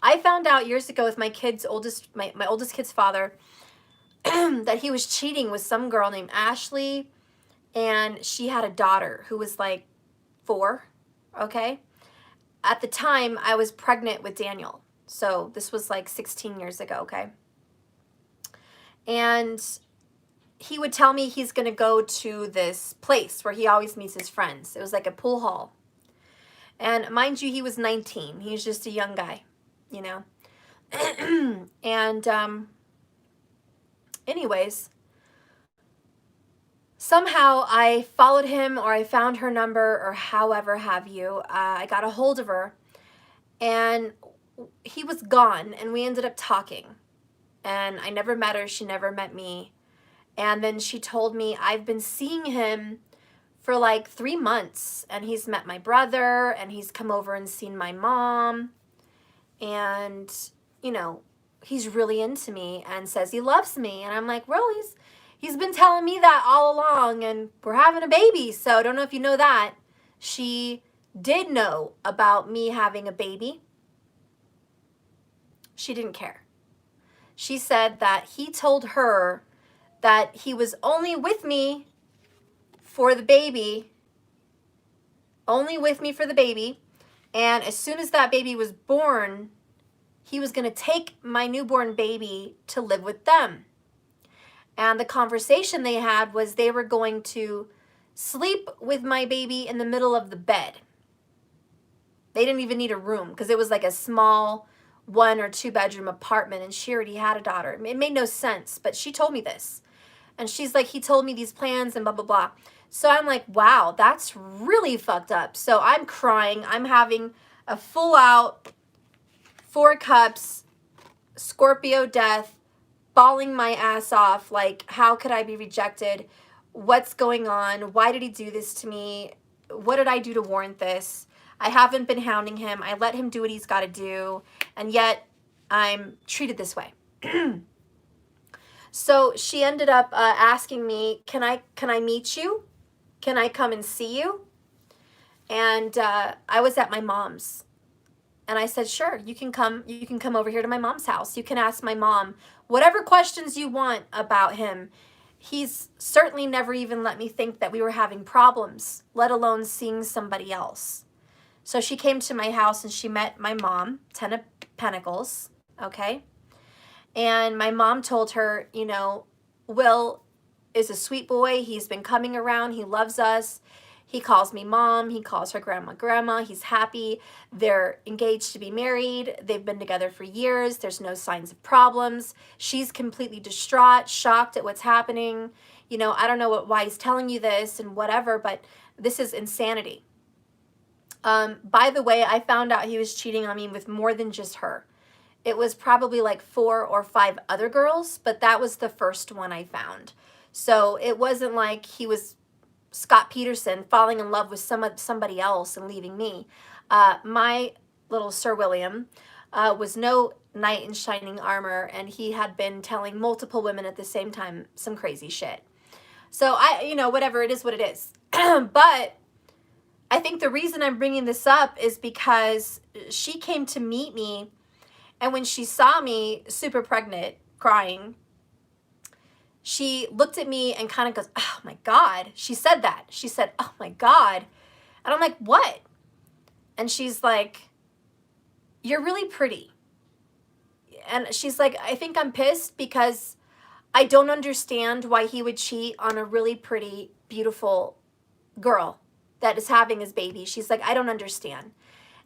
I found out years ago with my oldest kid's father that he was cheating with some girl named Ashley, and she had a daughter who was like 4, okay? At the time, I was pregnant with Daniel. So this was like 16 years ago, okay? And he would tell me he's going to go to this place where he always meets his friends. It was like a pool hall. And mind you, he was 19. He was just a young guy, you know? And anyways, somehow I followed him, or I found her number, or however have you. I got a hold of her, and he was gone, and we ended up talking. And I never met her. She never met me. And then she told me, I've been seeing him for like 3 months, and he's met my brother, and he's come over and seen my mom, and, you know, he's really into me and says he loves me. And I'm like, well, he's been telling me that all along, and we're having a baby. So I don't know if you know that. She did know about me having a baby. She didn't care. She said that he told her that he was only with me for the baby, and as soon as that baby was born, he was going to take my newborn baby to live with them. And the conversation they had was they were going to sleep with my baby in the middle of the bed. They didn't even need a room because it was like a small 1 or 2 bedroom apartment, and she already had a daughter. It made no sense, but she told me this. And she's like, he told me these plans and blah, blah, blah. So I'm like, wow, that's really fucked up. So I'm crying. I'm having a full out 4 cups, Scorpio death, bawling my ass off. Like, how could I be rejected? What's going on? Why did he do this to me? What did I do to warrant this? I haven't been hounding him. I let him do what he's got to do. And yet I'm treated this way. So she ended up asking me, can I meet you? Can I come and see you? And I was at my mom's, and I said, sure, you can come over here to my mom's house. You can ask my mom whatever questions you want about him. He's certainly never even let me think that we were having problems, let alone seeing somebody else. So she came to my house and she met my mom, 10 of Pentacles, okay? And my mom told her, you know, Will is a sweet boy. He's been coming around. He loves us. He calls me mom. He calls her grandma. He's happy. They're engaged to be married. They've been together for years. There's no signs of problems. She's completely distraught, shocked at what's happening. You know, I don't know why he's telling you this and whatever, but this is insanity. By the way, I found out he was cheating on me with more than just her. It was probably like 4 or 5 other girls, but that was the first one I found. So it wasn't like he was Scott Peterson falling in love with somebody else and leaving me. My little Sir William was no knight in shining armor, and he had been telling multiple women at the same time some crazy shit. So you know, whatever, it is what it is. But I think the reason I'm bringing this up is because she came to meet me, and when she saw me super pregnant, crying, she looked at me and kind of goes, oh my God. She said that. She said, oh my God. And I'm like, what? And she's like, you're really pretty. And she's like, I think I'm pissed because I don't understand why he would cheat on a really pretty, beautiful girl that is having his baby. She's like, I don't understand.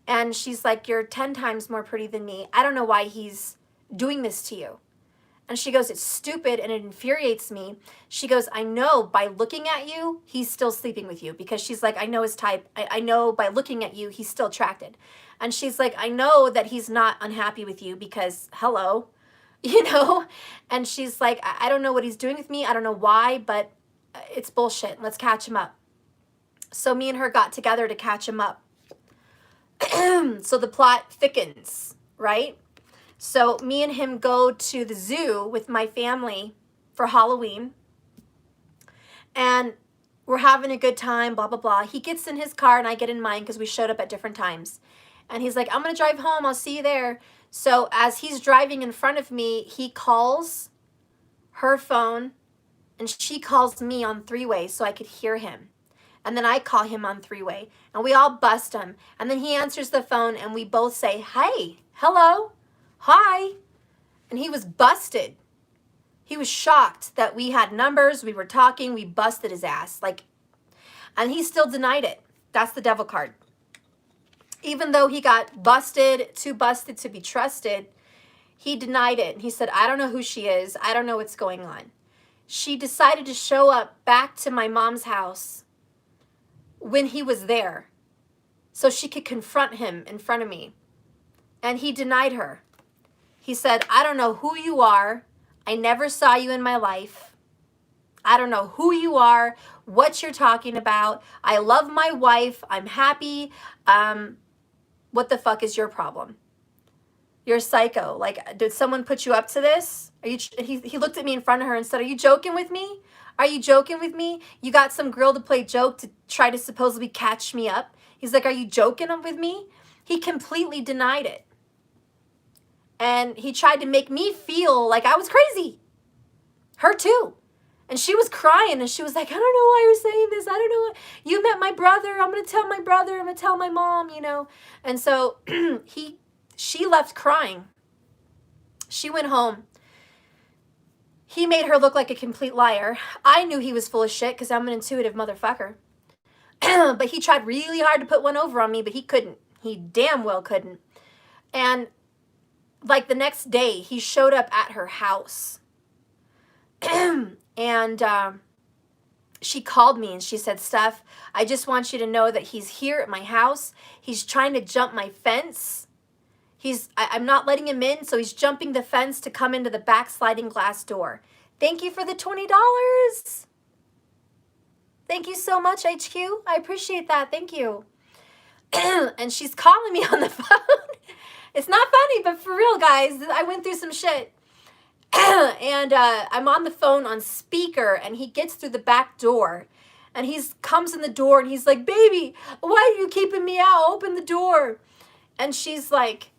And she's like, you're 10 times more pretty than me. I don't know why he's doing this to you. And she goes, it's stupid and it infuriates me. She goes, I know by looking at you, he's still sleeping with you. Because she's like, I know his type. I know by looking at you, he's still attracted. And she's like, I know that he's not unhappy with you because, hello, you know? And she's like, I don't know what he's doing with me. I don't know why, but it's bullshit. Let's catch him up. So me and her got together to catch him up. So the plot thickens, right? So me and him go to the zoo with my family for Halloween. And we're having a good time, blah, blah, blah. He gets in his car and I get in mine because we showed up at different times. And he's like, I'm going to drive home. I'll see you there. So as he's driving in front of me, he calls her phone and she calls me on three-way so I could hear him. And then I call him on three-way and we all bust him. And then he answers the phone and we both say, hey, hello, hi. And he was busted. He was shocked that we had numbers, we were talking, we busted his ass. And he still denied it. That's the devil card. Even though he got busted to be trusted, he denied it. He said, I don't know who she is. I don't know what's going on. She decided to show up back to my mom's house when he was there so she could confront him in front of me. And he denied her. He said, I don't know who you are. I never saw you in my life. I don't know who you are, what you're talking about. I love my wife. I'm happy. What the fuck is your problem? You're a psycho. Like, did someone put you up to this? Are you? He looked at me in front of her and said, are you joking with me? Are you joking with me? You got some girl to play joke to try to supposedly catch me up. He's like, are you joking with me? He completely denied it. And he tried to make me feel like I was crazy. Her too. And she was crying and she was like, I don't know why you're saying this. I don't know. You met my brother. I'm going to tell my brother. I'm going to tell my mom, you know. And so she left crying. She went home. He made her look like a complete liar. I knew he was full of shit because I'm an intuitive motherfucker. But he tried really hard to put one over on me, but he couldn't. He damn well couldn't. And like the next day, he showed up at her house. And she called me and she said, Steph, I just want you to know that he's here at my house. He's trying to jump my fence. I'm not letting him in, so he's jumping the fence to come into the back sliding glass door. Thank you for the $20. Thank you so much, HQ. I appreciate that. Thank you. And she's calling me on the phone. It's not funny, but for real, guys, I went through some shit. And I'm on the phone on speaker, and he gets through the back door. And he comes in the door, and he's like, baby, why are you keeping me out? Open the door. And she's like,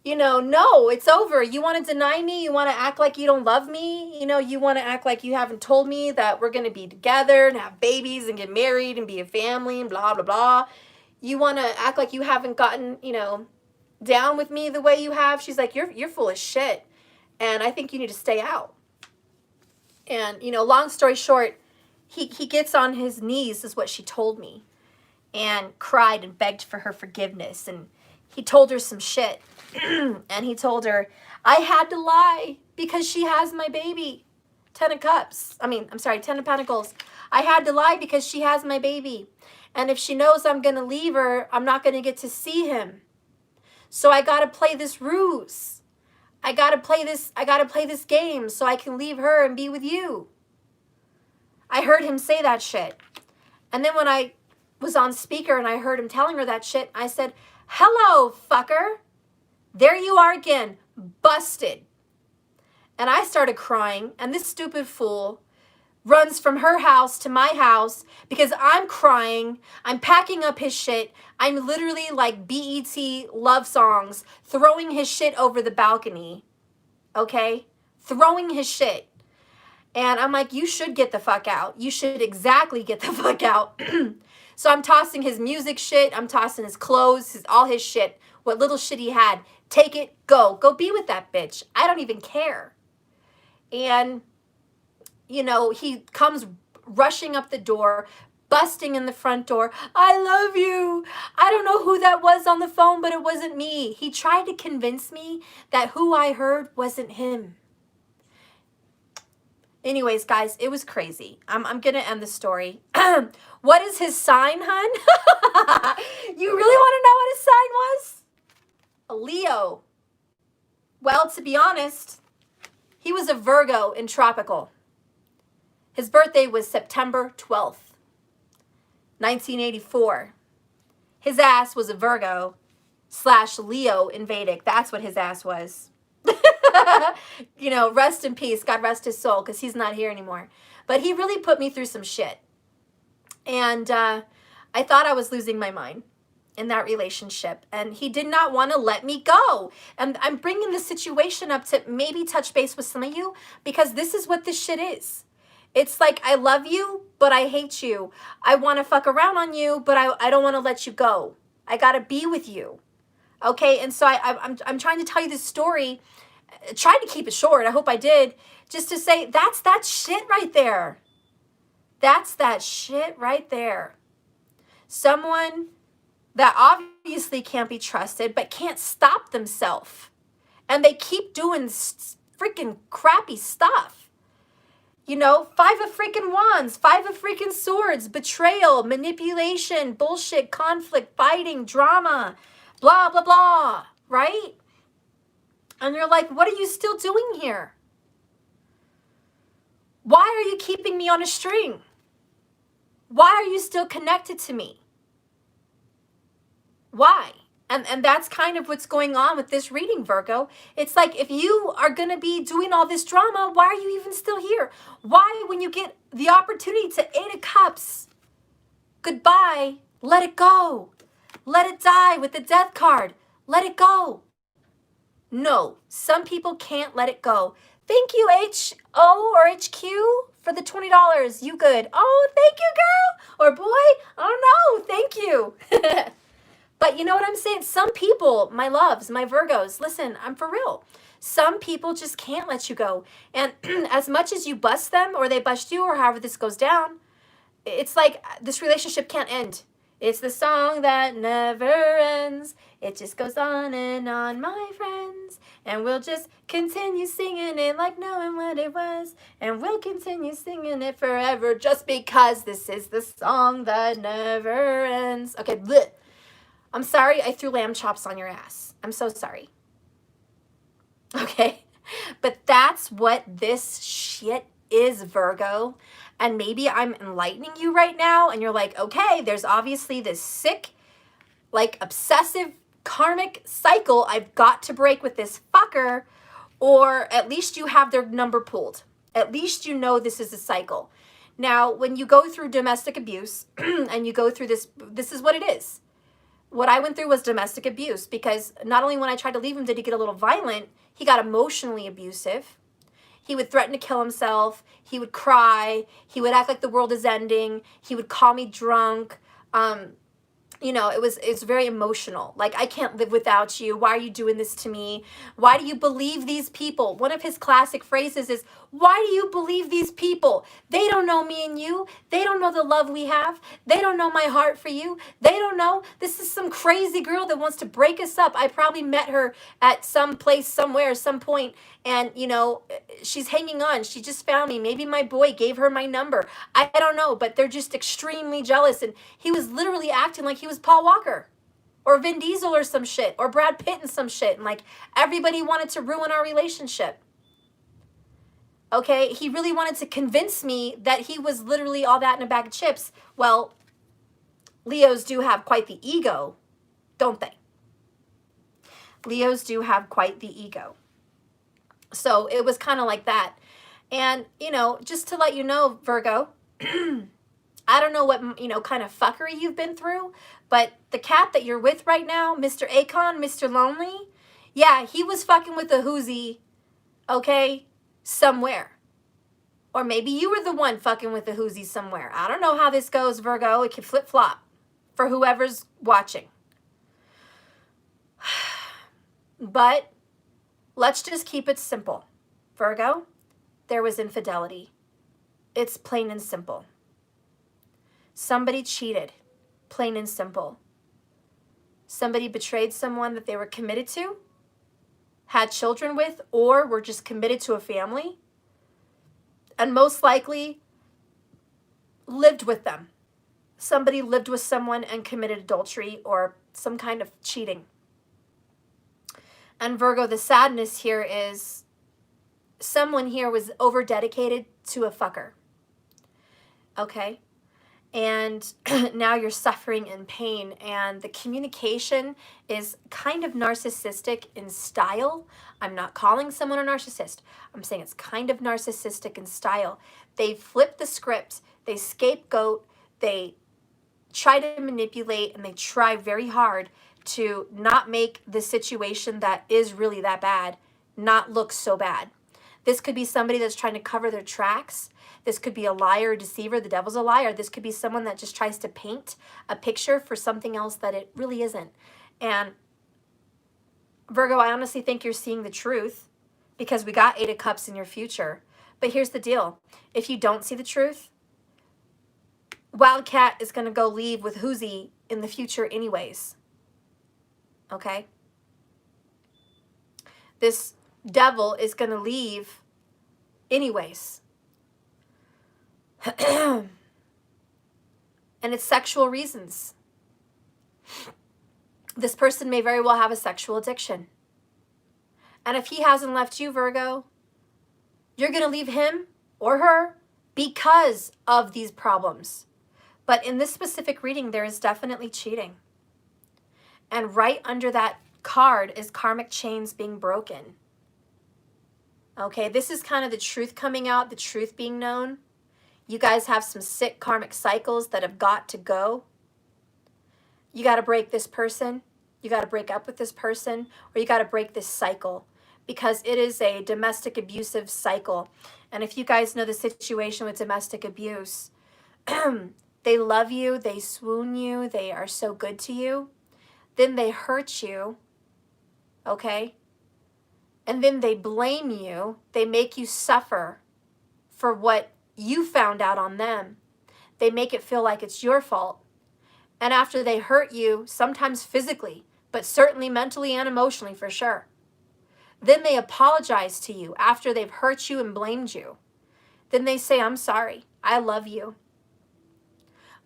you know, no, it's over. You want to deny me? You want to act like you don't love me? You know, you want to act like you haven't told me that we're going to be together and have babies and get married and be a family and blah, blah, blah. You want to act like you haven't gotten, you know, down with me the way you have. She's like, you're full of shit. And I think you need to stay out. And, you know, long story short, he gets on his knees, is what she told me, and cried and begged for her forgiveness. And he told her some shit. And he told her, I had to lie because she has my baby. 10 of Cups. I'm sorry, 10 of Pentacles. I had to lie because she has my baby. And if she knows I'm going to leave her, I'm not going to get to see him. So I got to play this ruse. I got to play this game so I can leave her and be with you. I heard him say that shit. And then when I was on speaker and I heard him telling her that shit, I said, hello, fucker. There you are again, busted. And I started crying, and this stupid fool runs from her house to my house because I'm crying. I'm packing up his shit. I'm literally like BET love songs, throwing his shit over the balcony, okay? Throwing his shit. And I'm like, you should get the fuck out. You should exactly get the fuck out. So I'm tossing his music shit. I'm tossing his clothes, all his shit, what little shit he had. Take it, go. Go be with that bitch. I don't even care. And, you know, he comes rushing up the door, busting in the front door. I love you. I don't know who that was on the phone, but it wasn't me. He tried to convince me that who I heard wasn't him. Anyways, guys, it was crazy. I'm going to end the story. What is his sign, hun? You really want to know what his sign was? A Leo. Well, to be honest, he was a Virgo in tropical. His birthday was September 12th, 1984. His ass was a Virgo / Leo in Vedic. That's what his ass was. You know, rest in peace. God rest his soul, because he's not here anymore. But he really put me through some shit. And I thought I was losing my mind in that relationship. And he did not want to let me go. And I'm bringing the situation up to maybe touch base with some of you, because this is what this shit is. It's like, I love you, but I hate you. I want to fuck around on you, but I don't want to let you go. I got to be with you. Okay, and so I'm trying to tell you this story. I tried to keep it short. I hope I did. Just to say, that's that shit right there. That's that shit right there. Someone that obviously can't be trusted, but can't stop themselves. And they keep doing freaking crappy stuff. You know, 5 of freaking wands, 5 of freaking swords, betrayal, manipulation, bullshit, conflict, fighting, drama, blah, blah, blah, right? And you're like, what are you still doing here? Why are you keeping me on a string? Why are you still connected to me? Why? And that's kind of what's going on with this reading, Virgo. It's like, if you are going to be doing all this drama, why are you even still here? Why, when you get the opportunity to 8 of Cups, goodbye, let it go. Let it die with the death card. Let it go. No, some people can't let it go. Thank you, HO or HQ, for the $20. You good. Oh, thank you, girl. Or boy. Oh, no, thank you. But you know what I'm saying? Some people, my loves, my Virgos, listen, I'm for real. Some people just can't let you go. And as much as you bust them, or they bust you, or however this goes down, it's like this relationship can't end. It's the song that never ends. It just goes on, my friends. And we'll just continue singing it like knowing what it was. And we'll continue singing it forever, just because this is the song that never ends. Okay, bleh. I'm sorry I threw lamb chops on your ass. I'm so sorry. Okay? But that's what this shit is, Virgo. And maybe I'm enlightening you right now, and you're like, okay, there's obviously this sick, like, obsessive karmic cycle I've got to break with this fucker, or at least you have their number pulled. At least you know this is a cycle. Now, when you go through domestic abuse, and you go through this is what it is. What I went through was domestic abuse, because not only when I tried to leave him did he get a little violent, he got emotionally abusive. He would threaten to kill himself. He would cry. He would act like the world is ending. He would call me drunk. You know, it's very emotional. Like, I can't live without you. Why are you doing this to me? Why do you believe these people? One of his classic phrases is, why do you believe these people? They don't know me and you. They don't know the love we have. They don't know my heart for you. They don't know. This is some crazy girl that wants to break us up. I probably met her at some place, somewhere, some point, and, you know, she's hanging on. She just found me. Maybe my boy gave her my number. I don't know, but they're just extremely jealous. And he was literally acting like he was Paul Walker or Vin Diesel or some shit, or Brad Pitt and some shit. And like, everybody wanted to ruin our relationship. Okay, he really wanted to convince me that he was literally all that in a bag of chips. Well, Leos do have quite the ego, don't they? Leos do have quite the ego. So it was kind of like that. And, you know, just to let you know, Virgo, I don't know what, you know, kind of fuckery you've been through, but the cat that you're with right now, Mr. Akon, Mr. Lonely, yeah, he was fucking with a hoozy, okay, somewhere. Or maybe you were the one fucking with a hoozy somewhere. I don't know how this goes, Virgo. It can flip-flop for whoever's watching. But let's just keep it simple. Virgo, there was infidelity. It's plain and simple. Somebody cheated, plain and simple. Somebody betrayed someone that they were committed to, had children with, or were just committed to a family. and most likely lived with them. Somebody lived with someone and committed adultery or some kind of cheating. And Virgo, the sadness here is someone here was over dedicated to a fucker. Okay? And now you're suffering in pain, and the communication is kind of narcissistic in style. I'm not calling someone a narcissist. I'm saying it's kind of narcissistic in style. They flip the script, they scapegoat, they try to manipulate, and they try very hard to not make the situation that is really that bad not look so bad. This could be somebody that's trying to cover their tracks. This could be a liar, deceiver. The devil's a liar. This could be someone that just tries to paint a picture for something else that it really isn't. And Virgo, I honestly think you're seeing the truth because we got 8 of Cups in your future. But here's the deal. If you don't see the truth, Wildcat is going to go leave with Hoosie in the future anyways. Okay? This devil is going to leave anyways. And it's sexual reasons. This person may very well have a sexual addiction. And if he hasn't left you, Virgo, you're going to leave him or her because of these problems. But in this specific reading, there is definitely cheating. And right under that card is karmic chains being broken. Okay, this is kind of the truth coming out, the truth being known. You guys have some sick karmic cycles that have got to go. You got to break this person. You got to break up with this person, or you got to break this cycle because it is a domestic abusive cycle. And if you guys know the situation with domestic abuse, they love you, they swoon you, they are so good to you. Then they hurt you, okay? And then they blame you. They make you suffer for what you found out on them. They make it feel like it's your fault. And after they hurt you, sometimes physically, but certainly mentally and emotionally for sure, then they apologize to you after they've hurt you and blamed you. Then they say, I'm sorry, I love you.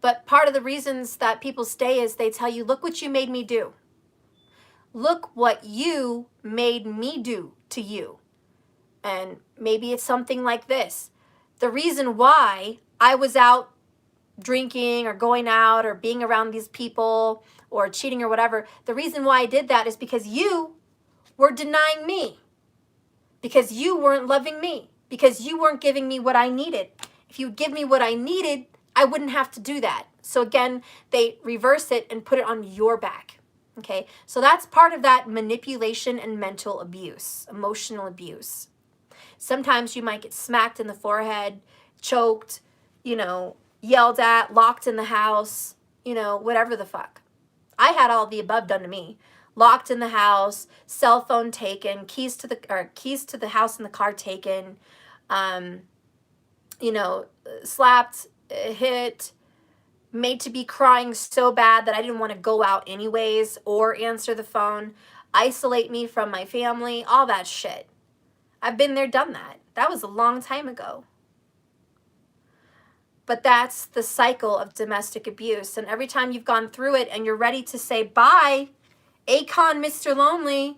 But part of the reasons that people stay is they tell you, look what you made me do. Look what you made me do to you. And maybe it's something like this. The reason why I was out drinking or going out or being around these people or cheating or whatever, the reason why I did that is because you were denying me. Because you weren't loving me. Because you weren't giving me what I needed. If you'd give me what I needed, I wouldn't have to do that. So again, they reverse it and put it on your back. Okay, so that's part of that manipulation and mental abuse, emotional abuse. Sometimes you might get smacked in the forehead, choked, yelled at, locked in the house, whatever the fuck. I had all the above done to me. Locked in the house, cell phone taken, keys to the house and the car taken, slapped, hit, made to be crying so bad that I didn't want to go out anyways or answer the phone, isolate me from my family, all that shit. I've been there, done that. That was a long time ago. But that's the cycle of domestic abuse. And every time you've gone through it and you're ready to say, bye, Akon, Mr. Lonely,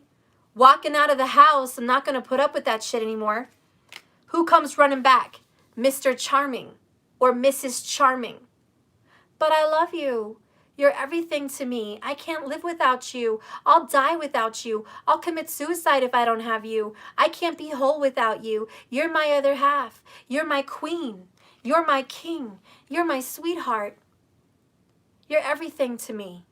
walking out of the house, I'm not going to put up with that shit anymore. Who comes running back? Mr. Charming or Mrs. Charming. But I love you. You're everything to me. I can't live without you. I'll die without you. I'll commit suicide if I don't have you. I can't be whole without you. You're my other half. You're my queen. You're my king. You're my sweetheart. You're everything to me.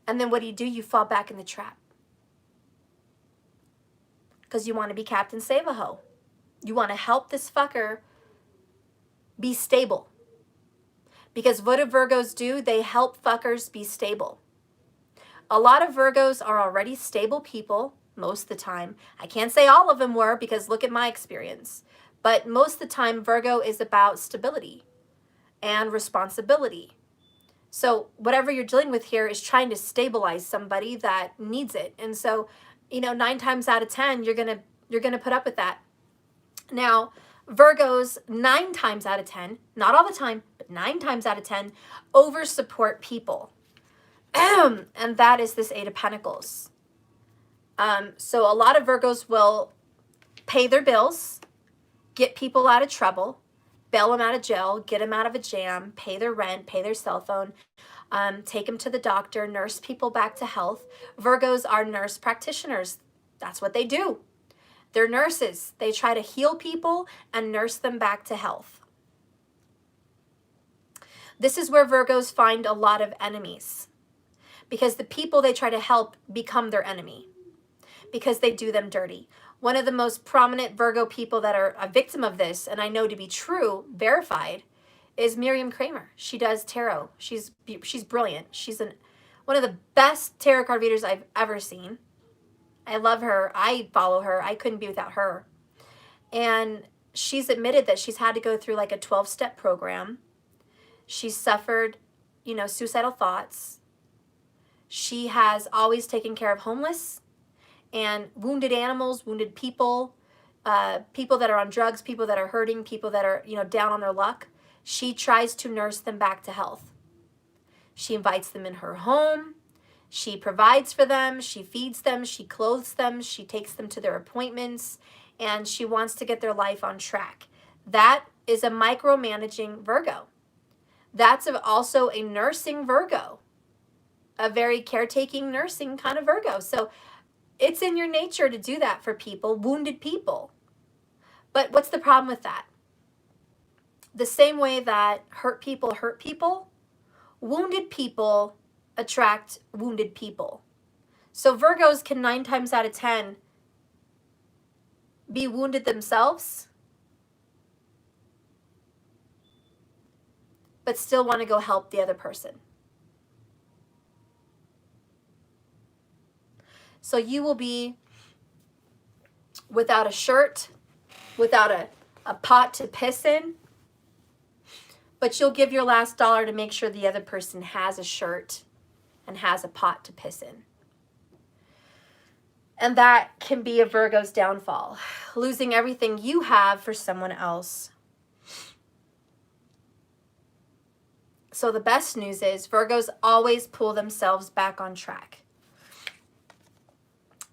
And then what do? You fall back in the trap. Because you want to be Captain Save-A-Ho. You want to help this fucker be stable. Because what do Virgos do? They help fuckers be stable. A lot of Virgos are already stable people most of the time. I can't say all of them were because look at my experience. But most of the time, Virgo is about stability and responsibility. So whatever you're dealing with here is trying to stabilize somebody that needs it. And so, 9 times out of 10, you're gonna put up with that. Now, Virgos 9 times out of 10, not all the time, but 9 times out of 10, over support people. And that is this 8 of Pentacles. So a lot of Virgos will pay their bills, get people out of trouble, bail them out of jail, get them out of a jam, pay their rent, pay their cell phone, take them to the doctor, nurse people back to health. Virgos are nurse practitioners. That's what they do. They're nurses. They try to heal people and nurse them back to health. This is where Virgos find a lot of enemies, because the people they try to help become their enemy because they do them dirty. One of the most prominent Virgo people that are a victim of this, and I know to be true, verified, is Miriam Kramer. She does tarot. She's brilliant. She's one of the best tarot card readers I've ever seen. I love her. I follow her. I couldn't be without her. And she's admitted that she's had to go through like a 12-step program. She's suffered, suicidal thoughts. She has always taken care of homeless and wounded animals, wounded people, people that are on drugs, people that are hurting, people that are, down on their luck. She tries to nurse them back to health. She invites them in her home. She provides for them. She feeds them. She clothes them. She takes them to their appointments, and she wants to get their life on track. That is a micromanaging Virgo. That's also a nursing Virgo, a very caretaking nursing kind of Virgo. So it's in your nature to do that for people, wounded people. But what's the problem with that? The same way that hurt people, wounded people attract wounded people. So Virgos can 9 times out of 10 be wounded themselves, but still want to go help the other person. So you will be without a shirt, without a pot to piss in, but you'll give your last dollar to make sure the other person has a shirt and has a pot to piss in. And that can be a Virgo's downfall, losing everything you have for someone else. So the best news is Virgos always pull themselves back on track.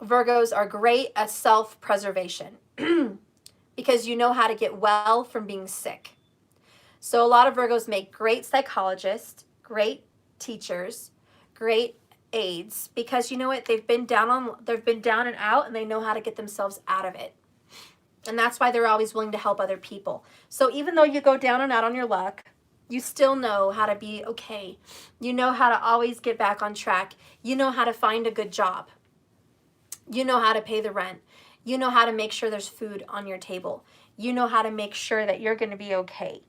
Virgos are great at self-preservation because you know how to get well from being sick. So a lot of Virgos make great psychologists, great teachers, great aides, because you know what? They've been down and out, and they know how to get themselves out of it. And that's why they're always willing to help other people. So even though you go down and out on your luck, you still know how to be okay. You know how to always get back on track. You know how to find a good job. You know how to pay the rent. You know how to make sure there's food on your table. You know how to make sure that you're going to be okay.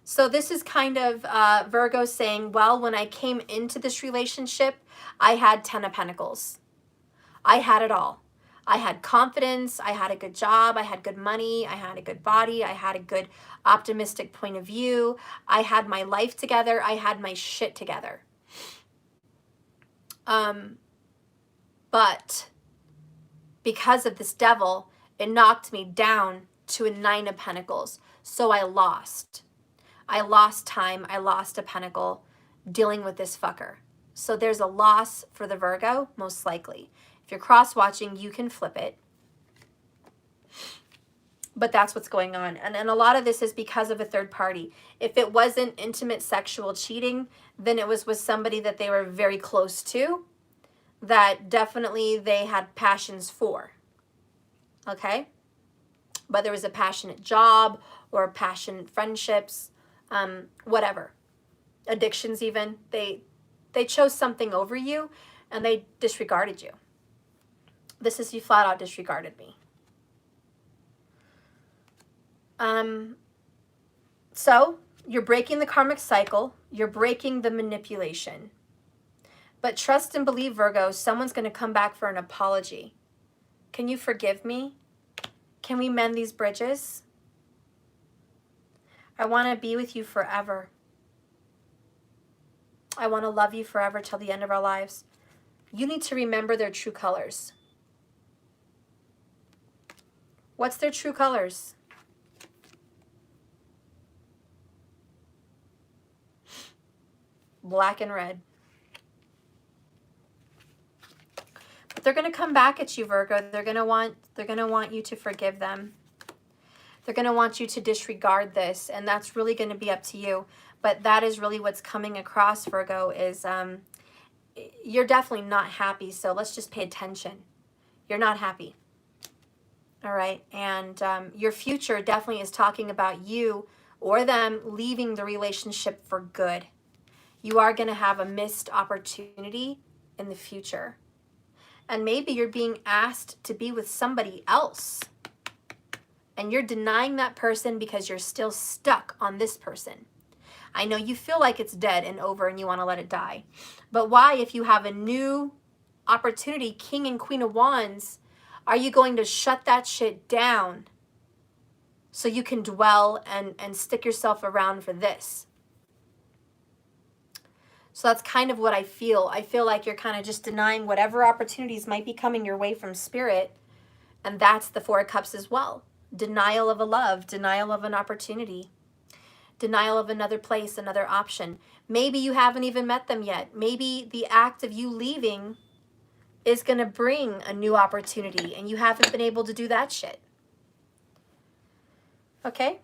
So this is kind of Virgo saying, well, when I came into this relationship, I had 10 of Pentacles. I had it all. I had confidence. I had a good job. I had good money. I had a good body. I had a good optimistic point of view. I had my life together. I had my shit together. But because of this devil, it knocked me down to a 9 of Pentacles. So I lost. I lost time. I lost a pentacle dealing with this fucker. So there's a loss for the Virgo, most likely. If you're cross-watching, you can flip it. But that's what's going on. And a lot of this is because of a third party. If it wasn't intimate sexual cheating, then it was with somebody that they were very close to, that definitely they had passions for. Okay? Whether it was a passionate job or passionate friendships, whatever. Addictions even. They chose something over you and they disregarded you. This is, you flat out disregarded me. So you're breaking the karmic cycle. You're breaking the manipulation. But trust and believe, Virgo, someone's going to come back for an apology. Can you forgive me? Can we mend these bridges? I want to be with you forever. I want to love you forever till the end of our lives. You need to remember their true colors. What's their true colors? Black and red. But they're going to come back at you, Virgo. They're going to want you to forgive them. They're going to want you to disregard this, and that's really going to be up to you. But that is really what's coming across, Virgo, is you're definitely not happy, so let's just pay attention. You're not happy. All right? And your future definitely is talking about you or them leaving the relationship for good. You are going to have a missed opportunity in the future. And maybe you're being asked to be with somebody else. And you're denying that person because you're still stuck on this person. I know you feel like it's dead and over and you want to let it die. But why, if you have a new opportunity, King and Queen of Wands, are you going to shut that shit down so you can dwell and stick yourself around for this? So that's kind of what I feel. I feel like you're kind of just denying whatever opportunities might be coming your way from Spirit. And that's the Four of Cups as well. Denial of a love, denial of an opportunity, denial of another place, another option. Maybe you haven't even met them yet. Maybe the act of you leaving is going to bring a new opportunity and you haven't been able to do that shit. Okay?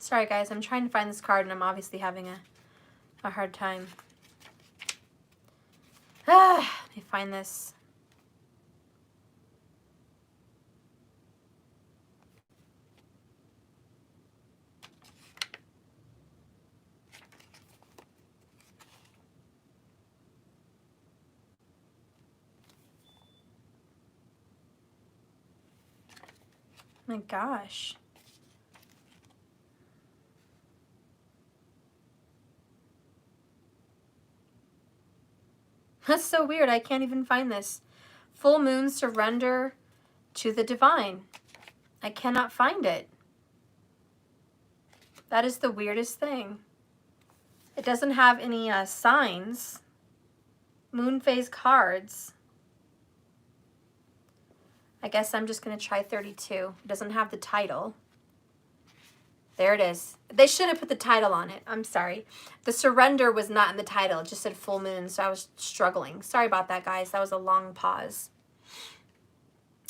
Sorry guys, I'm trying to find this card and I'm obviously having a hard time. Let me find this. My gosh. That's so weird. I can't even find this. Full moon, surrender to the divine. I cannot find it. That is the weirdest thing. It doesn't have any signs. Moon phase cards. I guess I'm just going to try 32. It doesn't have the title. There it is. They should have put the title on it. I'm sorry. The surrender was not in the title. It just said full moon, so I was struggling. Sorry about that, guys. That was a long pause.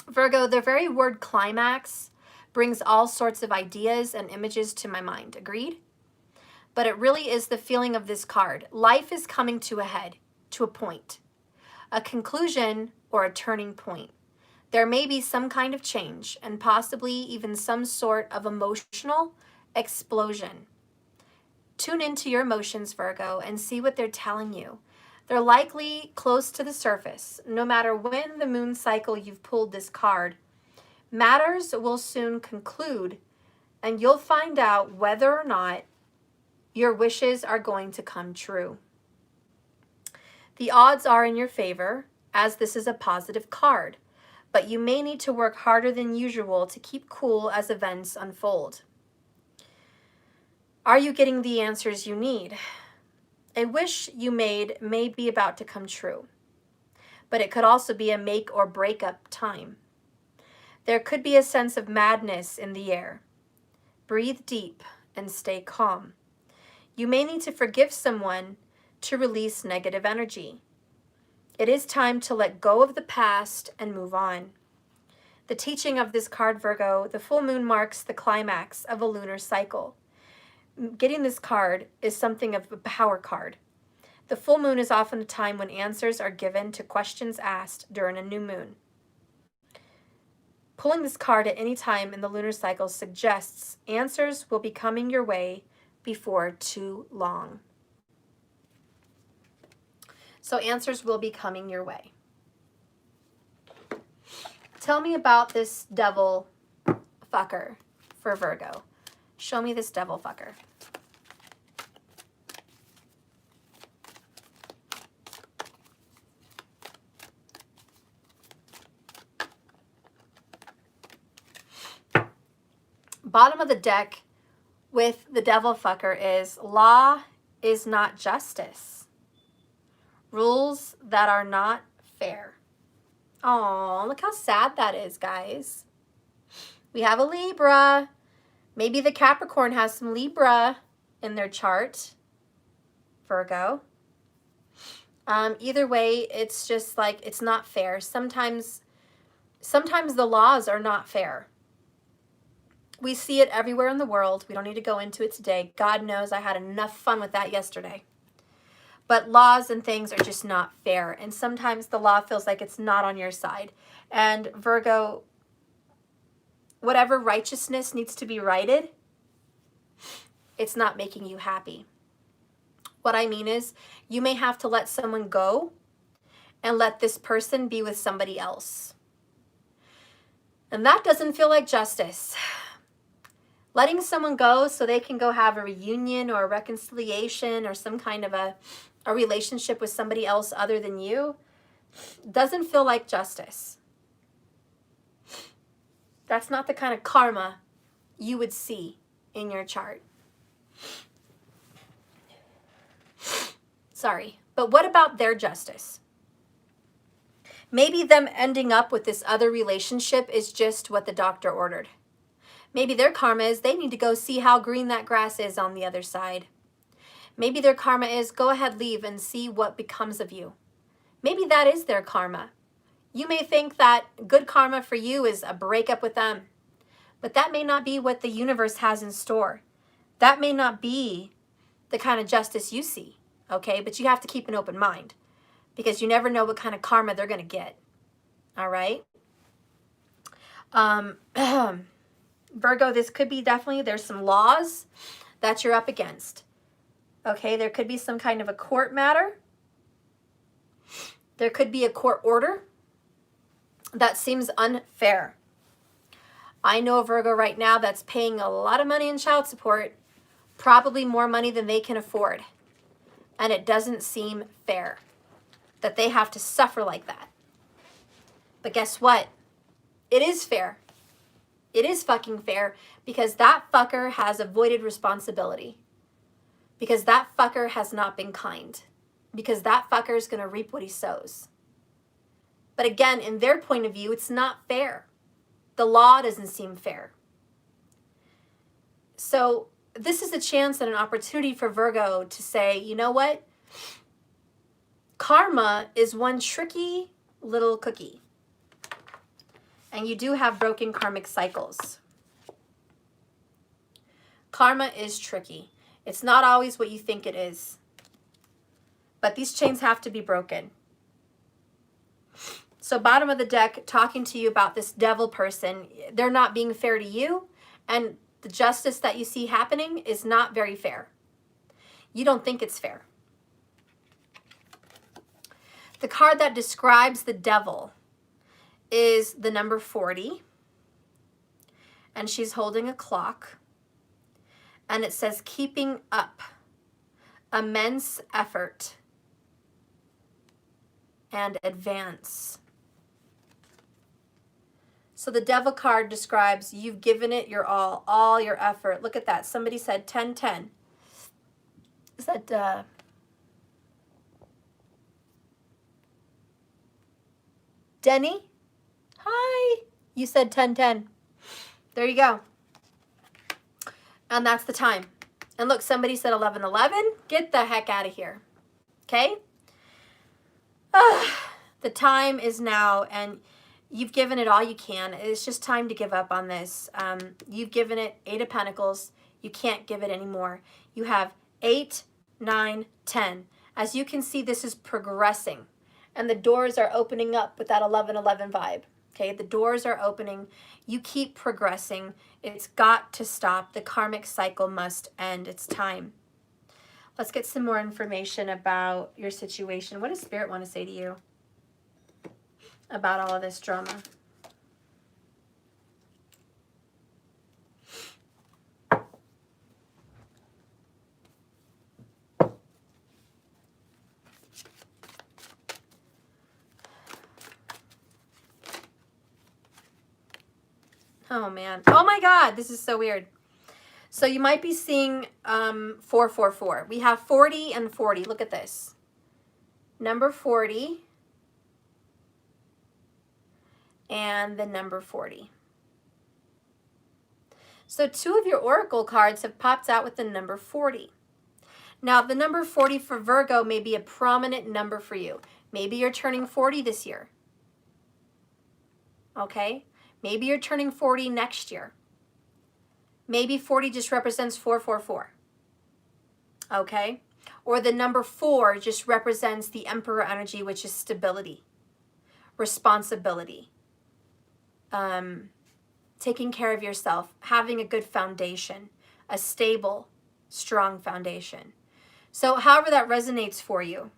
Virgo, the very word climax brings all sorts of ideas and images to my mind. Agreed? But it really is the feeling of this card. Life is coming to a head, to a point, a conclusion or a turning point. There may be some kind of change and possibly even some sort of emotional explosion. Tune into your emotions, Virgo, and see what they're telling you. They're likely close to the surface. No matter when the moon cycle you've pulled this card, matters will soon conclude, and you'll find out whether or not your wishes are going to come true. The odds are in your favor, as this is a positive card, but you may need to work harder than usual to keep cool as events unfold. Are you getting the answers you need? A wish you made may be about to come true, but it could also be a make or break up time. There could be a sense of madness in the air. Breathe deep and stay calm. You may need to forgive someone to release negative energy. It is time to let go of the past and move on. The teaching of this card, Virgo, the full moon marks the climax of a lunar cycle. getting this card is something of a power card. The full moon is often a time when answers are given to questions asked during a new moon. Pulling this card at any time in the lunar cycle suggests answers will be coming your way before too long. So answers will be coming your way. Tell me about this devil fucker for Virgo. Show me this devil fucker. Bottom of the deck with the devil fucker is law is not justice. Rules that are not fair. Oh, look how sad that is, guys. We have a Libra. Maybe the Capricorn has some Libra in their chart. Virgo. Either way, it's just like it's not fair. Sometimes the laws are not fair. We see it everywhere in the world. We don't need to go into it today. God knows I had enough fun with that yesterday. But laws and things are just not fair. And sometimes the law feels like it's not on your side. And Virgo, whatever righteousness needs to be righted, it's not making you happy. What I mean is, you may have to let someone go and let this person be with somebody else. And that doesn't feel like justice. Letting someone go so they can go have a reunion or a reconciliation or some kind of a relationship with somebody else other than you doesn't feel like justice. That's not the kind of karma you would see in your chart. Sorry, but what about their justice? Maybe them ending up with this other relationship is just what the doctor ordered. Maybe their karma is they need to go see how green that grass is on the other side. Maybe their karma is go ahead, leave and see what becomes of you. Maybe that is their karma. You may think that good karma for you is a breakup with them, but that may not be what the universe has in store. That may not be the kind of justice you see, okay? But you have to keep an open mind because you never know what kind of karma they're going to get, all right? Virgo, this could be definitely, there's some laws that you're up against. Okay, there could be some kind of a court matter. There could be a court order that seems unfair. I know a Virgo right now that's paying a lot of money in child support, probably more money than they can afford. And it doesn't seem fair that they have to suffer like that. But guess what? It is fair. It is fucking fair because that fucker has avoided responsibility. Because that fucker has not been kind. Because that fucker is going to reap what he sows. But again, in their point of view, it's not fair. The law doesn't seem fair. So this is a chance and an opportunity for Virgo to say, you know what? Karma is one tricky little cookie. And you do have broken karmic cycles. Karma is tricky. It's not always what you think it is. But these chains have to be broken. So bottom of the deck, talking to you about this devil person, they're not being fair to you. And the justice that you see happening is not very fair. You don't think it's fair. The card that describes the devil is the number 40, and she's holding a clock, and it says keeping up, immense effort, and advance. So the devil card describes you've given it your all your effort. Look at that. Somebody said 10-10. Is that Denny? Hi. You said 10-10. There you go. And that's the time. And look, somebody said 11-11. Get the heck out of here. Okay? The time is now, and you've given it all you can. It's just time to give up on this. You've given it 8 of Pentacles. You can't give it anymore. You have 8, 9, 10. As you can see, this is progressing. And the doors are opening up with that 11-11 vibe. Okay, the doors are opening. You keep progressing. It's got to stop. The karmic cycle must end. It's time. Let's get some more information about your situation. What does Spirit want to say to you about all of this drama? Oh man. Oh my God, this is so weird. So you might be seeing 444. We have 40 and 40. Look at this. Number 40 and the number 40. So 2 of your oracle cards have popped out with the number 40. Now the number 40 for Virgo may be a prominent number for you. Maybe you're turning 40 this year. Okay? Maybe you're turning 40 next year. Maybe 40 just represents 444. Okay? Or the number 4 just represents the Emperor energy, which is stability, responsibility, taking care of yourself, having a good foundation, a stable, strong foundation. So however that resonates for you.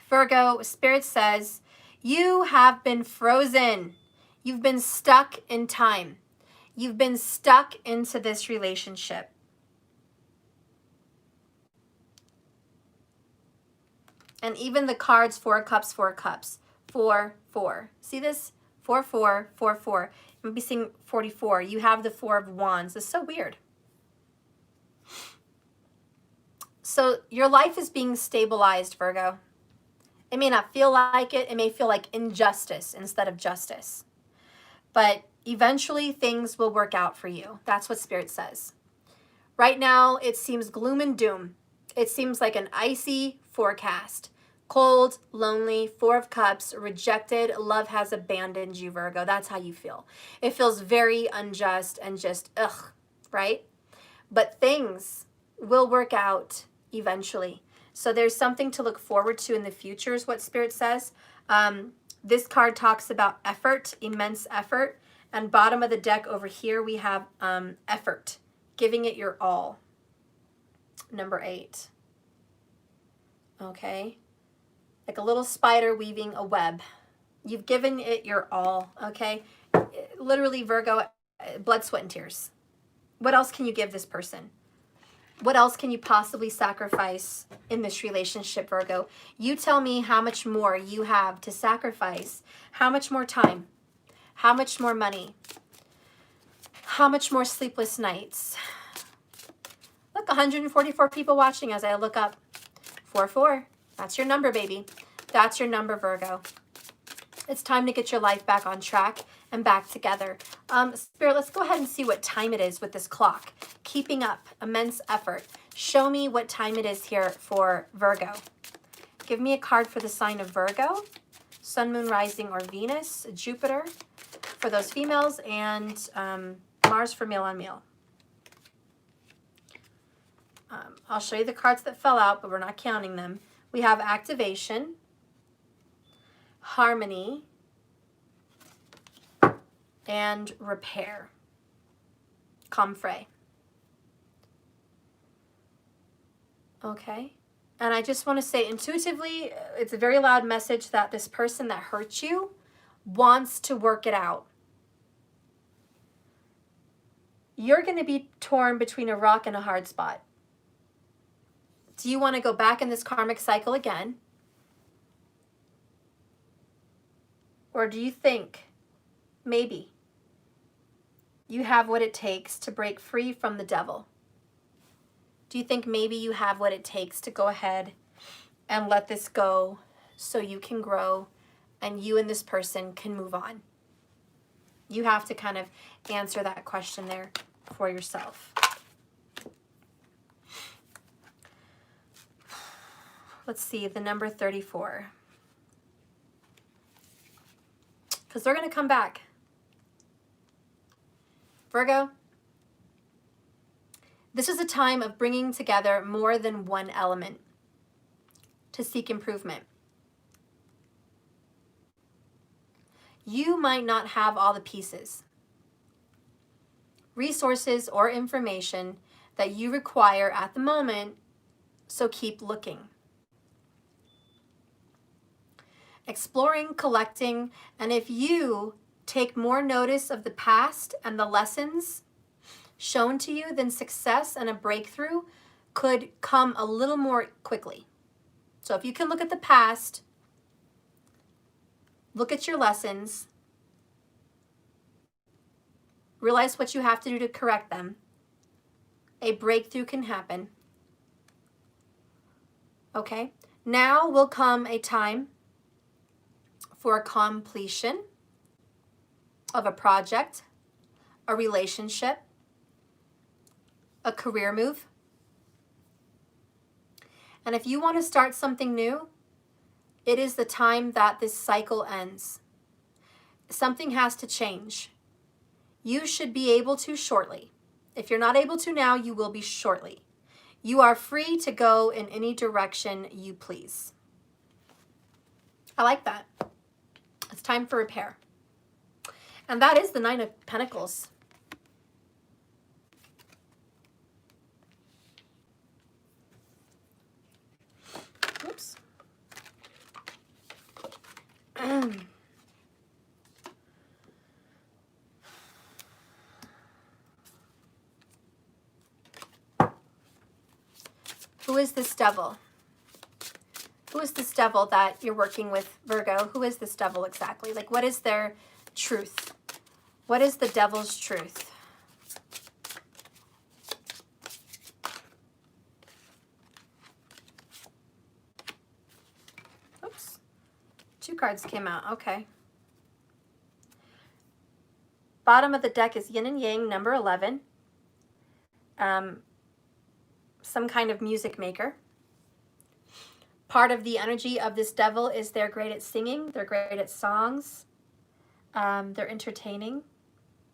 Virgo, Spirit says, you have been frozen. You've been stuck in time. You've been stuck into this relationship. And even the cards, 4 cups, 4 cups, 4, 4. See this? 4, 4, 4, 4. You might be seeing 44. You have the 4 of Wands. It's so weird. So your life is being stabilized, Virgo. It may not feel like it. It may feel like injustice instead of justice. But eventually things will work out for you. That's what Spirit says. Right now, it seems gloom and doom. It seems like an icy forecast. Cold, lonely, 4 of Cups, rejected, love has abandoned you, Virgo. That's how you feel. It feels very unjust and just, ugh, right? But things will work out eventually. So there's something to look forward to in the future is what Spirit says. This card talks about effort, immense effort. And bottom of the deck over here, we have effort, giving it your all. Number 8. Okay. Like a little spider weaving a web. You've given it your all, okay? Literally, Virgo, blood, sweat, and tears. What else can you give this person? What else can you possibly sacrifice in this relationship, Virgo? You tell me how much more you have to sacrifice. How much more time? How much more money? How much more sleepless nights? Look, 144 people watching as I look up. 44. That's your number, baby. That's your number, Virgo. It's time to get your life back on track and back together. Spirit, let's go ahead and see what time it is with this clock. Keeping up, immense effort. Show me what time it is here for Virgo. Give me a card for the sign of Virgo, Sun, Moon, Rising, or Venus, Jupiter for those females, and Mars for male on male. I'll show you the cards that fell out, but we're not counting them. We have activation, harmony, and repair. Comfrey. Okay. And I just want to say intuitively, it's a very loud message that this person that hurt you wants to work it out. You're going to be torn between a rock and a hard spot. Do you want to go back in this karmic cycle again? Or do you think maybe you have what it takes to break free from the devil? Do you think maybe you have what it takes to go ahead and let this go so you can grow and you and this person can move on? You have to kind of answer that question there for yourself. Let's see, the number 34. Because they're going to come back. Virgo, this is a time of bringing together more than one element to seek improvement. You might not have all the pieces, resources, or information that you require at the moment, so keep looking. Exploring, collecting, and if you take more notice of the past and the lessons shown to you, then success and a breakthrough could come a little more quickly. So if you can look at the past, look at your lessons, realize what you have to do to correct them, a breakthrough can happen. Okay, now will come a time for a completion of a project, a relationship, a career move. And if you want to start something new, it is the time that this cycle ends. Something has to change. You should be able to shortly. If you're not able to now, you will be shortly. You are free to go in any direction you please. I like that. It's time for repair. And that is the Nine of Pentacles. Oops. Who is this devil? Who is this devil that you're working with, Virgo? Who is this devil exactly? Like, what is their truth? What is the devil's truth? Oops. 2 cards came out. Okay. Bottom of the deck is Yin and Yang, number 11. Some kind of music maker. Part of the energy of this devil is they're great at singing, they're great at songs, they're entertaining,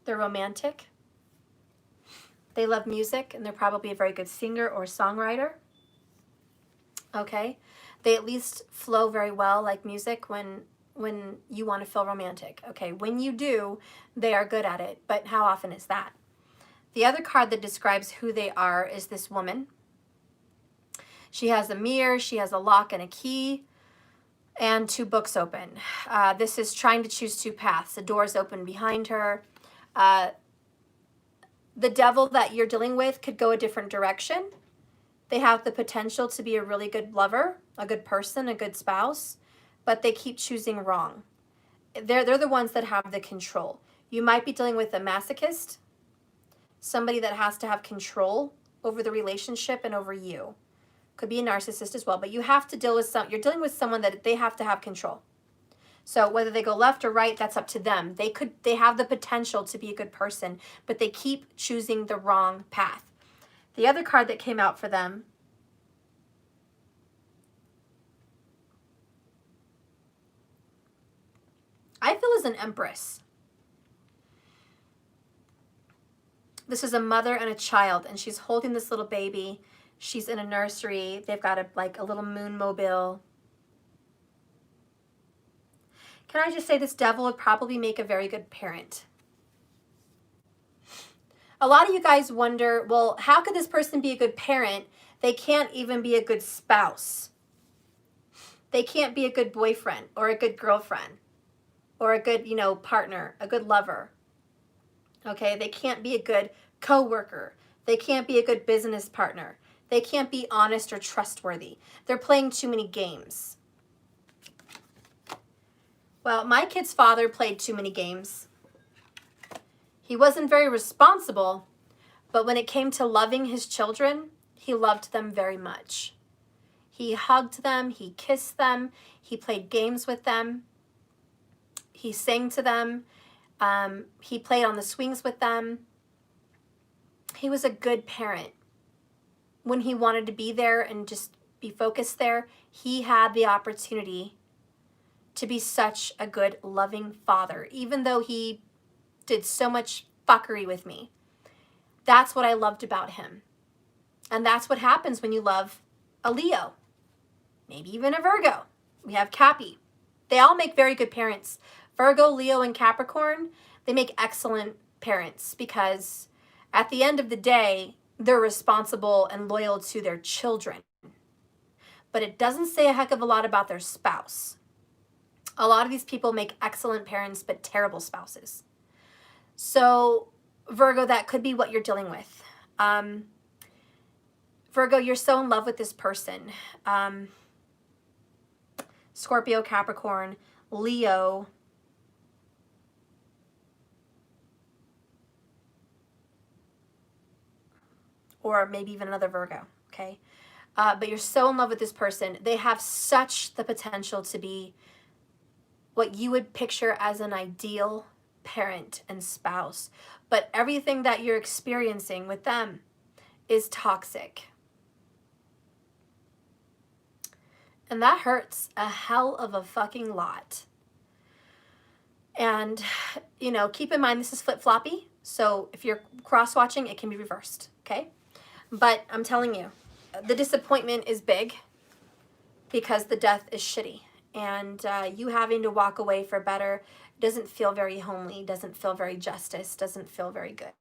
they're romantic, they love music, and they're probably a very good singer or songwriter. Okay, they at least flow very well like music when you want to feel romantic. Okay, when you do, they are good at it, but how often is that? The other card that describes who they are is this woman. She has a mirror, she has a lock and a key, and 2 books open. This is trying to choose 2 paths. The door's open behind her. The devil that you're dealing with could go a different direction. They have the potential to be a really good lover, a good person, a good spouse, but they keep choosing wrong. They're the ones that have the control. You might be dealing with a masochist, somebody that has to have control over the relationship and over you. Could be a narcissist as well, but you have to deal with you're dealing with someone that they have to have control. So whether they go left or right, that's up to them. They have the potential to be a good person, but they keep choosing the wrong path. The other card that came out for them I feel is an Empress. This is a mother and a child, and she's holding this little baby. She's in a nursery. They've got a little moon mobile. Can I just say this devil would probably make a very good parent? A lot of you guys wonder, well, how could this person be a good parent? They can't even be a good spouse. They can't be a good boyfriend or a good girlfriend or a good, partner, a good lover. Okay, they can't be a good co-worker. They can't be a good business partner. They can't be honest or trustworthy. They're playing too many games. Well, my kid's father played too many games. He wasn't very responsible, but when it came to loving his children, he loved them very much. He hugged them, he kissed them, he played games with them, he sang to them, he played on the swings with them. He was a good parent. When he wanted to be there and just be focused there, he had the opportunity to be such a good, loving father. Even though he did so much fuckery with me. That's what I loved about him. And that's what happens when you love a Leo, maybe even a Virgo. We have Cappy. They all make very good parents. Virgo, Leo, and Capricorn, they make excellent parents because at the end of the day, they're responsible and loyal to their children. But it doesn't say a heck of a lot about their spouse. A lot of these people make excellent parents, but terrible spouses. So, Virgo, that could be what you're dealing with. Virgo, you're so in love with this person. Scorpio, Capricorn, Leo, or maybe even another Virgo, okay? But you're so in love with this person. They have such the potential to be what you would picture as an ideal parent and spouse. But everything that you're experiencing with them is toxic. And that hurts a hell of a fucking lot. And, you know, keep in mind this is flip-floppy. So if you're cross-watching, it can be reversed, okay? But I'm telling you, the disappointment is big because the death is shitty. And you having to walk away for better doesn't feel very homely, doesn't feel very justice, doesn't feel very good.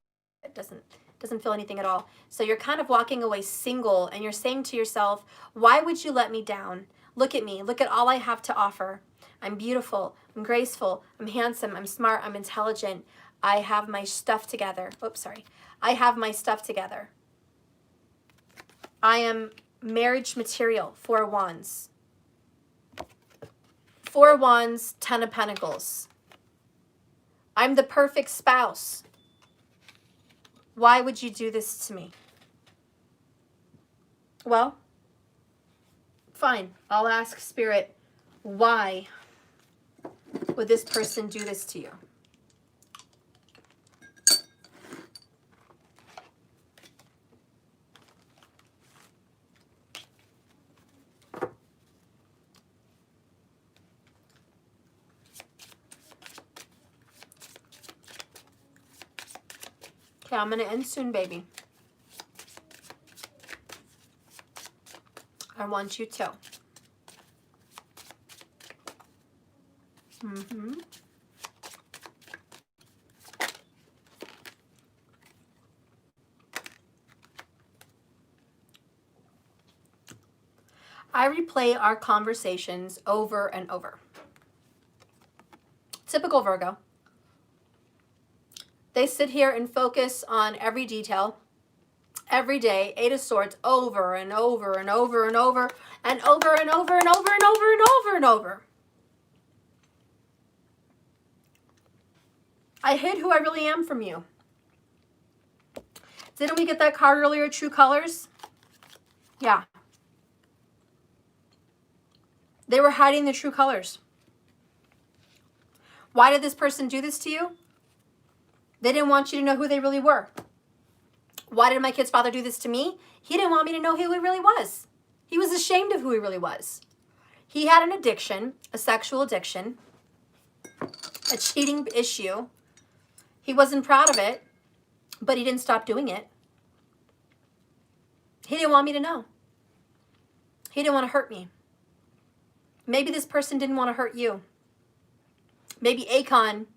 It doesn't feel anything at all. So you're kind of walking away single and you're saying to yourself, why would you let me down? Look at me. Look at all I have to offer. I'm beautiful. I'm graceful. I'm handsome. I'm smart. I'm intelligent. I have my stuff together. Oops, sorry. I have my stuff together. I am marriage material. 4 wands. 4 wands, 10 of pentacles. I'm the perfect spouse. Why would you do this to me? Well, fine. I'll ask Spirit, why would this person do this to you? Okay, I'm going to end soon, baby. I want you to. I replay our conversations over and over. Typical Virgo. They sit here and focus on every detail, every day, 8 of Swords, over and over and over and over and over and over and over and over and over and over. I hid who I really am from you. Didn't we get that card earlier, True Colors? Yeah. They were hiding the true colors. Why did this person do this to you? They didn't want you to know who they really were. Why did my kid's father do this to me? He didn't want me to know who he really was. He was ashamed of who he really was. He had an addiction, a sexual addiction, a cheating issue. He wasn't proud of it, but he didn't stop doing it. He didn't want me to know. He didn't want to hurt me. Maybe this person didn't want to hurt you. Maybe Akon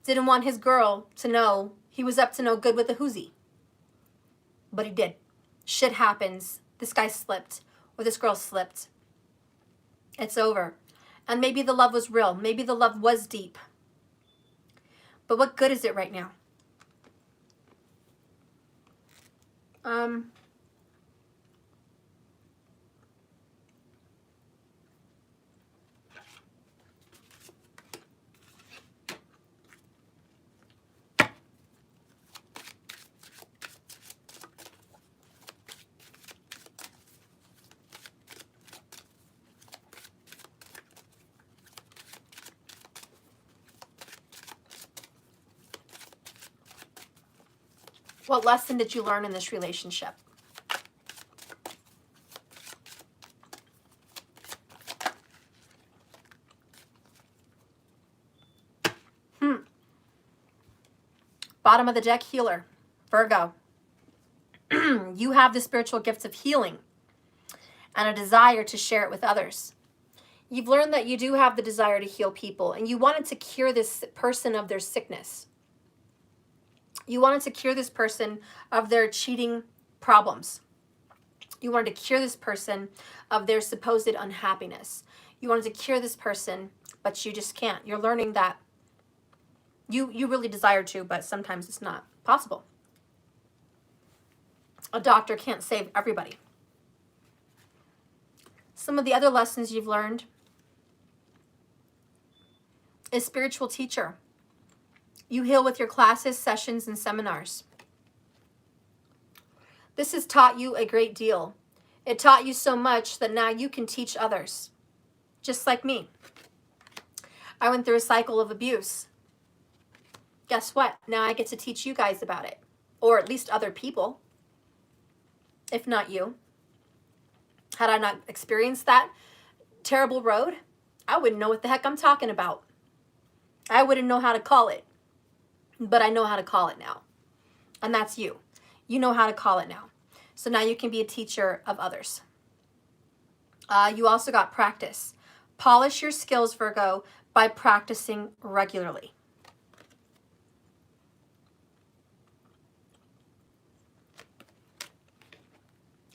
didn't want his girl to know he was up to no good with a hoozy. But he did. Shit happens. This guy slipped, or this girl slipped. It's over. And maybe the love was real. Maybe the love was deep. But what good is it right now? What lesson did you learn in this relationship? Bottom of the deck, healer. Virgo. You have the spiritual gifts of healing and a desire to share it with others. You've learned that you do have the desire to heal people, and you wanted to cure this person of their sickness. You wanted to cure this person of their cheating problems. You wanted to cure this person of their supposed unhappiness. You wanted to cure this person, but you just can't. You're learning that you really desire to, but sometimes it's not possible. A doctor can't save everybody. Some of the other lessons you've learned is spiritual teacher. You heal with your classes, sessions, and seminars. This has taught you a great deal. It taught you so much that now you can teach others, just like me. I went through a cycle of abuse. Guess what? Now I get to teach you guys about it, or at least other people, if not you. Had I not experienced that terrible road, I wouldn't know what the heck I'm talking about. I wouldn't know how to call it, but I know how to call it now. And that's you. You know how to call it now. So now you can be a teacher of others. You also got practice. Polish your skills, Virgo, by practicing regularly.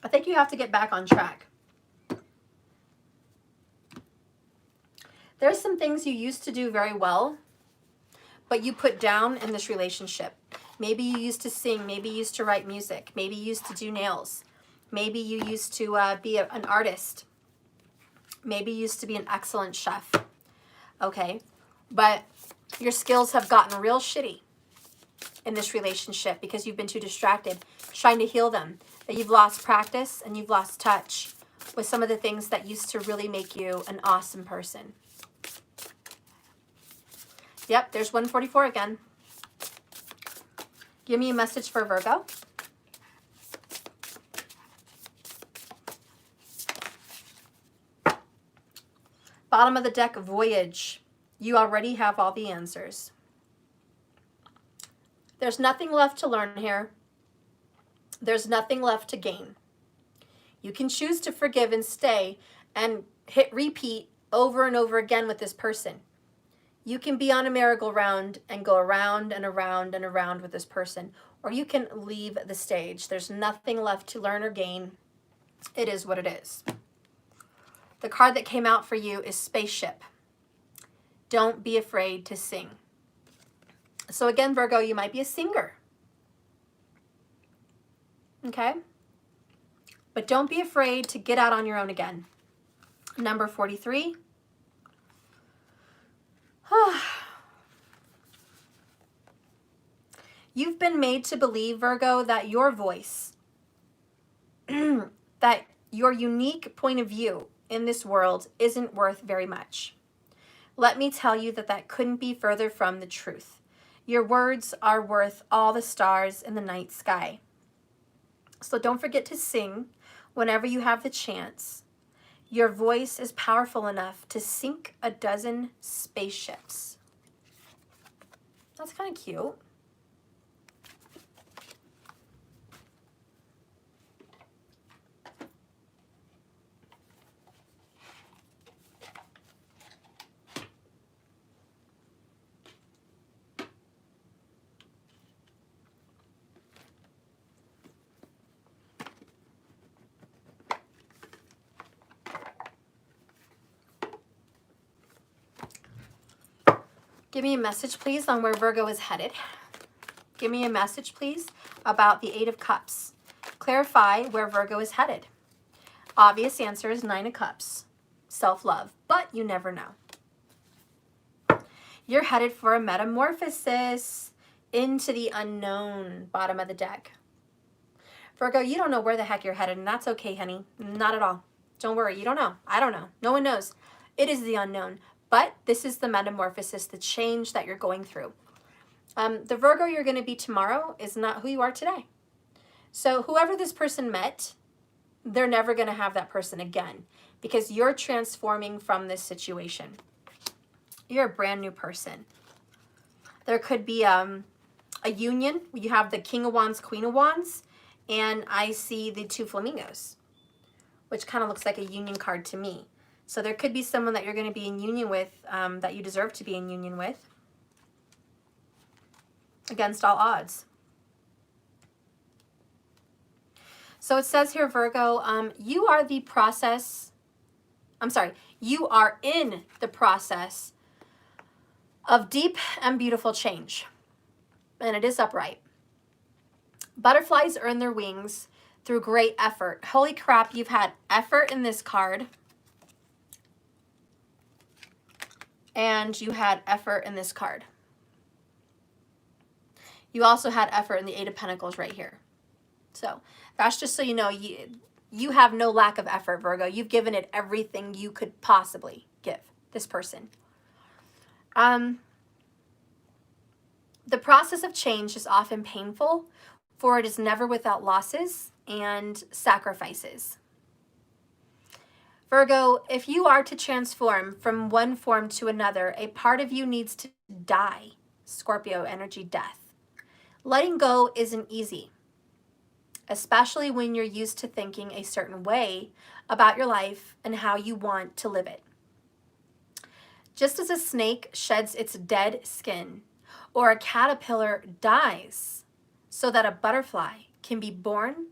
I think you have to get back on track. There's some things you used to do very well, but you put down in this relationship. Maybe you used to sing. Maybe you used to write music. Maybe you used to do nails. Maybe you used to be an artist. Maybe you used to be an excellent chef. Okay, but your skills have gotten real shitty in this relationship because you've been too distracted trying to heal them. That you've lost practice and you've lost touch with some of the things that used to really make you an awesome person. Yep, there's 144 again. Give me a message for Virgo. Bottom of the deck, voyage. You already have all the answers. There's nothing left to learn here. There's nothing left to gain. You can choose to forgive and stay and hit repeat over and over again with this person. You can be on a merry-go-round and go around and around and around with this person, or you can leave the stage. There's nothing left to learn or gain. It is what it is. The card that came out for you is spaceship. Don't be afraid to sing. So again, Virgo, you might be a singer. Okay? But don't be afraid to get out on your own again. Number 43. You've been made to believe, Virgo, that your voice, that your unique point of view in this world isn't worth very much. Let me tell you that that couldn't be further from the truth. Your words are worth all the stars in the night sky. So don't forget to sing whenever you have the chance. Your voice is powerful enough to sink a dozen spaceships. That's kind of cute. Give me a message, please, on where Virgo is headed. Give me a message, please, about the 8 of Cups. Clarify where Virgo is headed. Obvious answer is 9 of Cups. Self-love, but you never know. You're headed for a metamorphosis into the unknown, bottom of the deck. Virgo, you don't know where the heck you're headed, and that's okay, honey. Not at all. Don't worry. You don't know. I don't know. No one knows. It is the unknown. But this is the metamorphosis, the change that you're going through. The Virgo you're going to be tomorrow is not who you are today. So whoever this person met, they're never going to have that person again because you're transforming from this situation. You're a brand new person. There could be a a union. You have the King of Wands, Queen of Wands, and I see the 2 flamingos, which kind of looks like a union card to me. So there could be someone that you're going to be in union with, that you deserve to be in union with, against all odds. So it says here, Virgo, you are in the process of deep and beautiful change. And it is upright. Butterflies earn their wings through great effort. Holy crap, you've had effort in this card. And you had effort in this card. You also had effort in the 8 of Pentacles right here. So that's just so you know, you have no lack of effort, Virgo. You've given it everything you could possibly give this person. The process of change is often painful, for it is never without losses and sacrifices. Virgo, if you are to transform from one form to another, a part of you needs to die. Scorpio energy, death. Letting go isn't easy, especially when you're used to thinking a certain way about your life and how you want to live it. Just as a snake sheds its dead skin, or a caterpillar dies so that a butterfly can be born,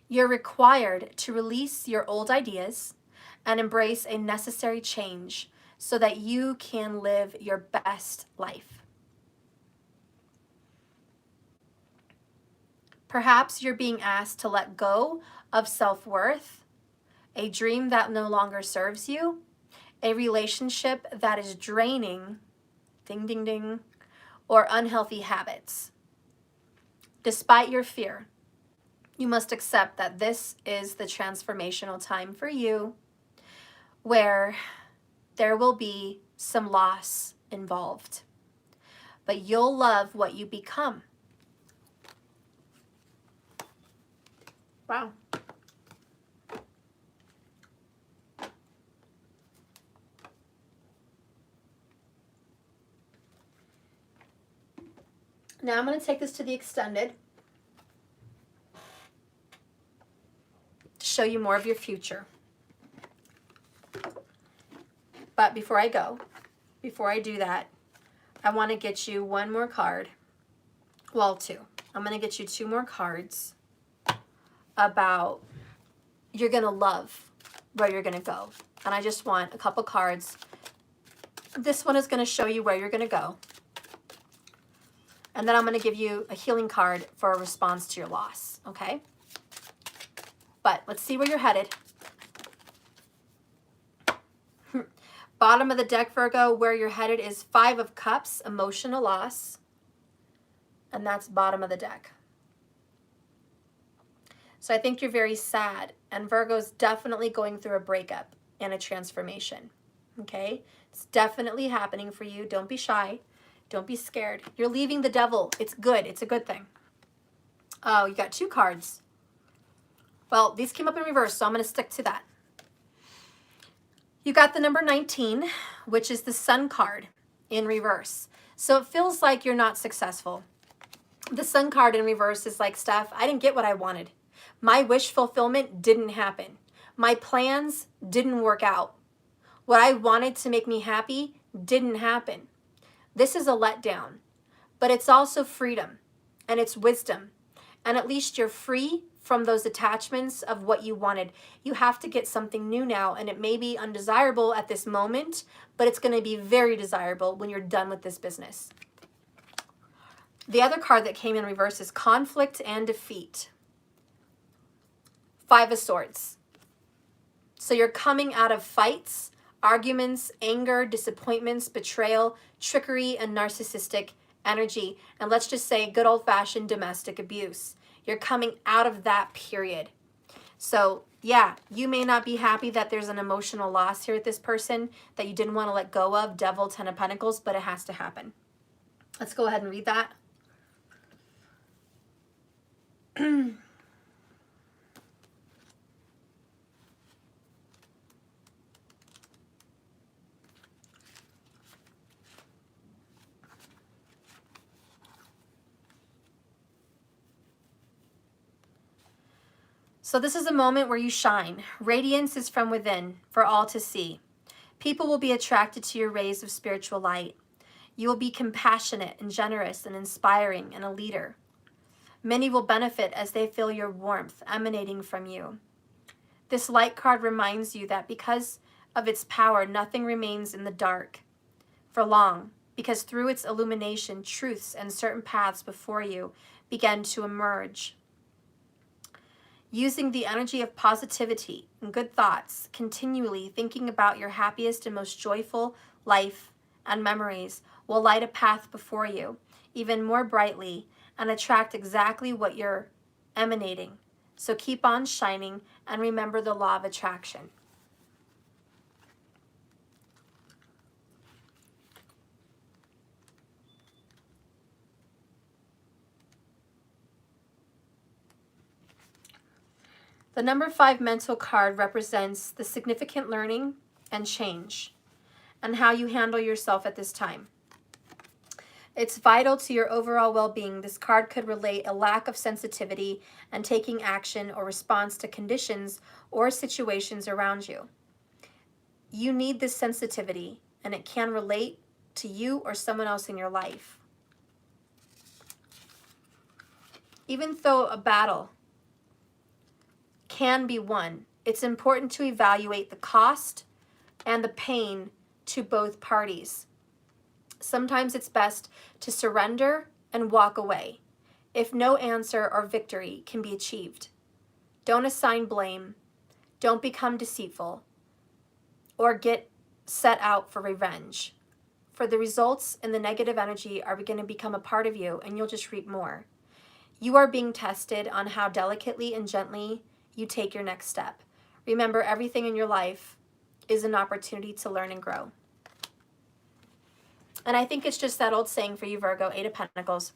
you're required to release your old ideas and embrace a necessary change so that you can live your best life. Perhaps you're being asked to let go of self-worth, a dream that no longer serves you, a relationship that is draining, ding, ding, ding, or unhealthy habits. Despite your fear, you must accept that this is the transformational time for you, where there will be some loss involved, but you'll love what you become. Wow. Now I'm going to take this to the extended to show you more of your future. But before I do that, I want to get you one more card. Well, 2. I'm going to get you 2 more cards about you're going to love where you're going to go. And I just want a couple cards. This one is going to show you where you're going to go. And then I'm going to give you a healing card for a response to your loss, okay? But let's see where you're headed. Bottom of the deck, Virgo, where you're headed is 5 of Cups, emotional loss. And that's bottom of the deck. So I think you're very sad. And Virgo's definitely going through a breakup and a transformation, okay? It's definitely happening for you. Don't be shy. Don't be scared. You're leaving the devil. It's good. It's a good thing. Oh, you got 2 cards. Well, these came up in reverse, so I'm going to stick to that. You got the number 19, which is the Sun card in reverse. So it feels like you're not successful. The Sun card in reverse is like, Steph, I didn't get what I wanted. My wish fulfillment didn't happen. My plans didn't work out. What I wanted to make me happy didn't happen. This is a letdown, but it's also freedom and it's wisdom. And at least you're free from those attachments of what you wanted. You have to get something new now, and it may be undesirable at this moment, but it's going to be very desirable when you're done with this business. The other card that came in reverse is conflict and defeat. 5 of Swords. So you're coming out of fights, arguments, anger, disappointments, betrayal, trickery, and narcissistic energy. And let's just say good old-fashioned domestic abuse. You're coming out of that period. So yeah, you may not be happy that there's an emotional loss here with this person that you didn't want to let go of, Devil, 10 of Pentacles, but it has to happen. Let's go ahead and read that. So this is a moment where you shine. Radiance is from within for all to see. People will be attracted to your rays of spiritual light. You will be compassionate and generous and inspiring and a leader. Many will benefit as they feel your warmth emanating from you. This light card reminds you that because of its power, nothing remains in the dark for long, because through its illumination, truths and certain paths before you begin to emerge. Using the energy of positivity and good thoughts, continually thinking about your happiest and most joyful life and memories will light a path before you even more brightly and attract exactly what you're emanating. So keep on shining and remember the law of attraction. The number 5 mental card represents the significant learning and change and how you handle yourself at this time. It's vital to your overall well-being. This card could relate a lack of sensitivity and taking action or response to conditions or situations around you. You need this sensitivity, and it can relate to you or someone else in your life. Even though a battle can be won, it's important to evaluate the cost and the pain to both parties. Sometimes it's best to surrender and walk away if no answer or victory can be achieved. Don't assign blame, don't become deceitful, or get set out for revenge. For the results and the negative energy are going to become a part of you, and you'll just reap more. You are being tested on how delicately and gently you take your next step. Remember, everything in your life is an opportunity to learn and grow. And I think it's just that old saying for you, Virgo, 8 of Pentacles.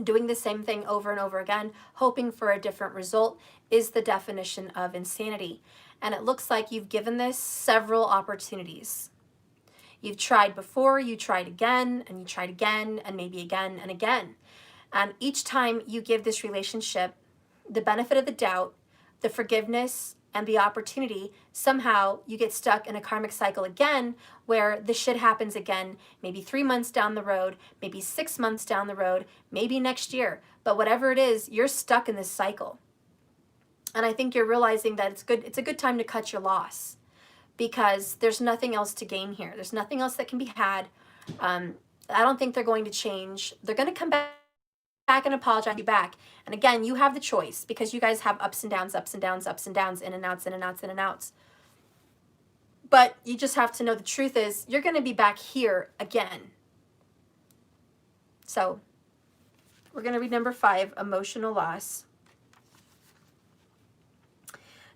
Doing the same thing over and over again, hoping for a different result, is the definition of insanity. And it looks like you've given this several opportunities. You've tried before, you tried again, and you tried again, and maybe again and again. And each time you give this relationship the benefit of the doubt, the forgiveness, and the opportunity, somehow you get stuck in a karmic cycle again where the shit happens again, maybe 3 months down the road, maybe 6 months down the road, maybe next year. But whatever it is, you're stuck in this cycle. And I think you're realizing that it's a good time to cut your loss, because there's nothing else to gain here. There's nothing else that can be had. I don't think they're going to change. They're going to come back and apologize to you back. And again, you have the choice, because you guys have ups and downs, ups and downs, ups and downs, in and outs, in and outs, in and outs. But you just have to know the truth is you're going to be back here again. So we're going to read number 5, emotional loss.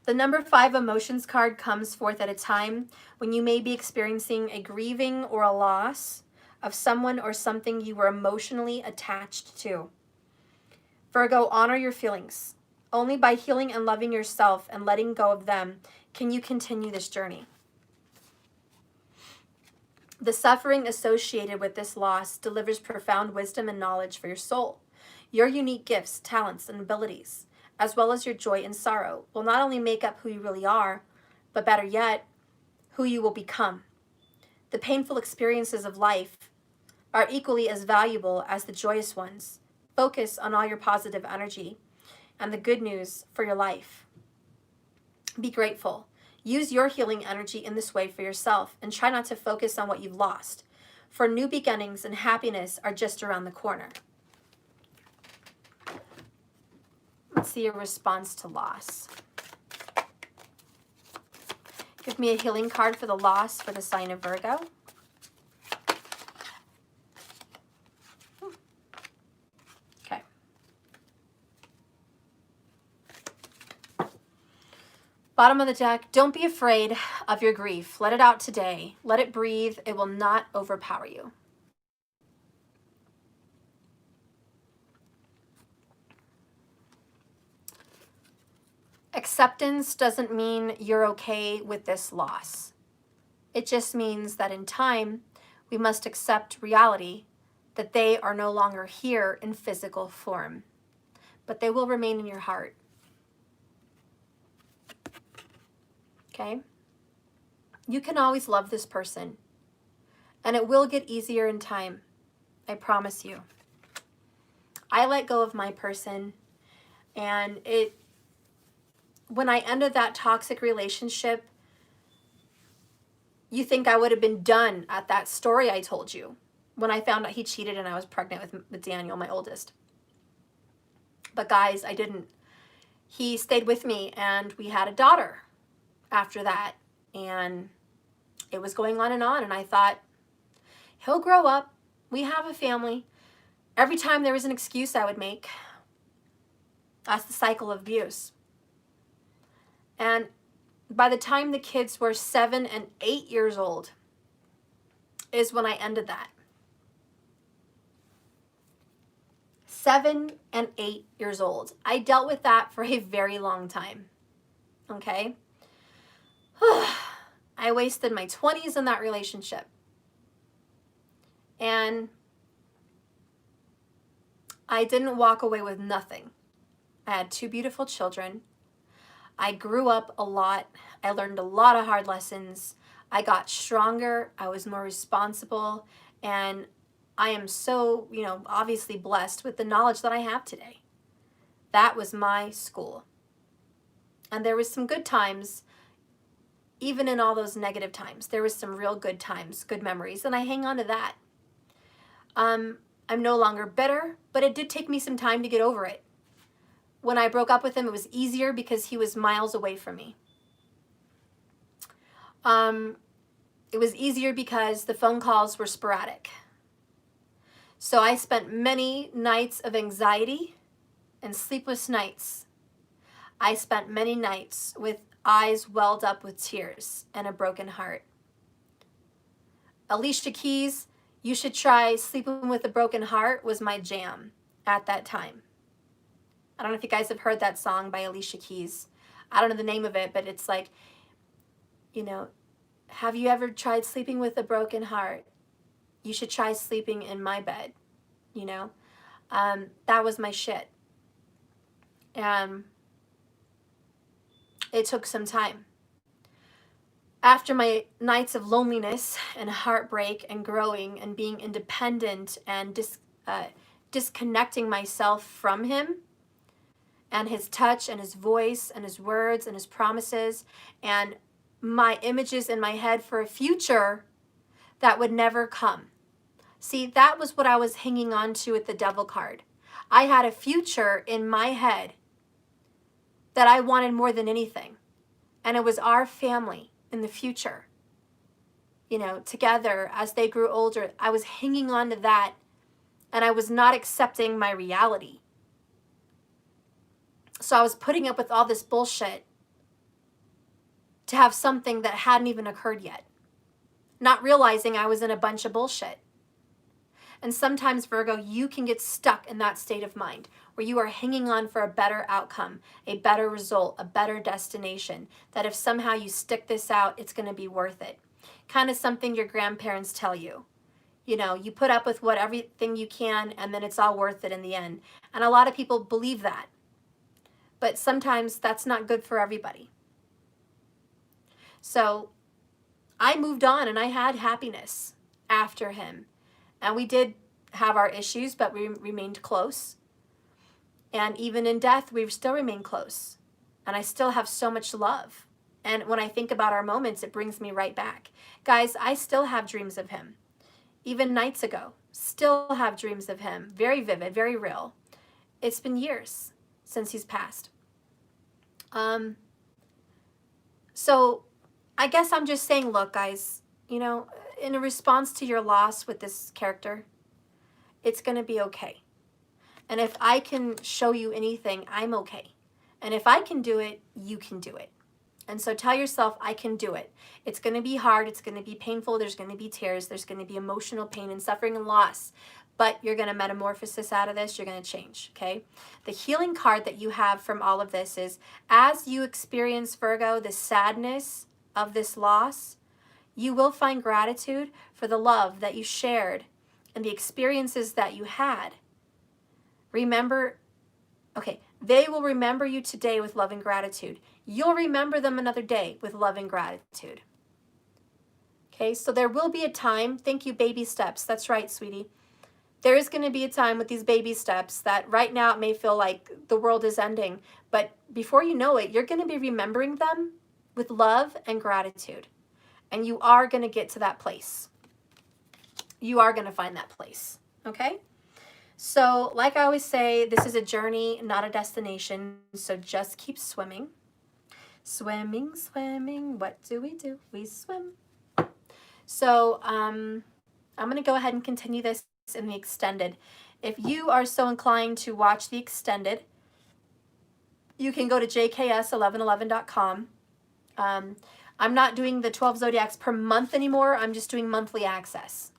The number 5 emotions card comes forth at a time when you may be experiencing a grieving or a loss of someone or something you were emotionally attached to. Virgo, honor your feelings. Only by healing and loving yourself and letting go of them can you continue this journey. The suffering associated with this loss delivers profound wisdom and knowledge for your soul. Your unique gifts, talents, and abilities, as well as your joy and sorrow, will not only make up who you really are, but better yet, who you will become. The painful experiences of life are equally as valuable as the joyous ones. Focus on all your positive energy and the good news for your life. Be grateful. Use your healing energy in this way for yourself, and try not to focus on what you've lost, for new beginnings and happiness are just around the corner. Let's see your response to loss. Give me a healing card for the loss for the sign of Virgo. Okay. Bottom of the deck, don't be afraid of your grief. Let it out today. Let it breathe. It will not overpower you. Acceptance doesn't mean you're okay with this loss. It just means that in time, we must accept reality, that they are no longer here in physical form, but they will remain in your heart. okay? You can always love this person, and it will get easier in time. I promise you. I let go of my person, and when I ended that toxic relationship, you think I would have been done at that story I told you when I found out he cheated and I was pregnant with Daniel, my oldest. But guys, I didn't. He stayed with me, and we had a daughter after that, and it was going on, and I thought, he'll grow up. We have a family. Every time there was an excuse I would make. That's the cycle of abuse. And by the time the kids were 7 and 8 years old is when I ended that. 7 and 8 years old. I dealt with that for a very long time. Okay? I wasted my 20s in that relationship. And I didn't walk away with nothing. I had 2 beautiful children. I grew up a lot. I learned a lot of hard lessons. I got stronger. I was more responsible. And I am so, obviously blessed with the knowledge that I have today. That was my school. And there was some good times, even in all those negative times. There was some real good times, good memories, and I hang on to that. I'm no longer bitter, but it did take me some time to get over it. When I broke up with him, it was easier because he was miles away from me. It was easier because the phone calls were sporadic. So I spent many nights of anxiety and sleepless nights. I spent many nights with eyes welled up with tears and a broken heart. Alicia Keys, You Should Try Sleeping with a Broken Heart was my jam at that time. I don't know if you guys have heard that song by Alicia Keys. I don't know the name of it, but it's like, have you ever tried sleeping with a broken heart? You should try sleeping in my bed, That was my shit. And it took some time. After my nights of loneliness and heartbreak and growing and being independent and disconnecting myself from him, and his touch and his voice and his words and his promises and my images in my head for a future that would never come. See, that was what I was hanging on to with the devil card. I had a future in my head that I wanted more than anything. And it was our family in the future. Together as they grew older, I was hanging on to that, and I was not accepting my reality. So I was putting up with all this bullshit to have something that hadn't even occurred yet, not realizing I was in a bunch of bullshit. And sometimes, Virgo, you can get stuck in that state of mind where you are hanging on for a better outcome, a better result, a better destination, that if somehow you stick this out, it's going to be worth it. Kind of something your grandparents tell you. You put up with everything you can, and then it's all worth it in the end. And a lot of people believe that. But sometimes that's not good for everybody. So I moved on, and I had happiness after him. And we did have our issues, but we remained close. And even in death, we still remain close. And I still have so much love. And when I think about our moments, it brings me right back. Guys, I still have dreams of him. Even nights ago, still have dreams of him. Very vivid, very real. It's been years since he's passed. So I guess I'm just saying, look, guys, in a response to your loss with this character, it's going to be okay. And if I can show you anything, I'm okay. And if I can do it, you can do it. And so tell yourself, I can do it. It's going to be hard. It's going to be painful. There's going to be tears. There's going to be emotional pain and suffering and loss. But you're going to metamorphosis out of this. You're going to change, okay? The healing card that you have from all of this is, as you experience, Virgo, the sadness of this loss, you will find gratitude for the love that you shared and the experiences that you had. Remember, okay, They will remember you today with love and gratitude. You'll remember them another day with love and gratitude. Okay, so there will be a time, thank you, baby steps. That's right, sweetie. There is going to be a time with these baby steps that right now it may feel like the world is ending, but before you know it, you're going to be remembering them with love and gratitude. And you are going to get to that place. You are going to find that place, okay? So like I always say, this is a journey, not a destination, so just keep swimming. Swimming, swimming, what do? We swim. So I'm going to go ahead and continue this in the extended. If you are so inclined to watch the extended, you can go to jks1111.com. I'm not doing the 12 zodiacs per month anymore. I'm just doing monthly access.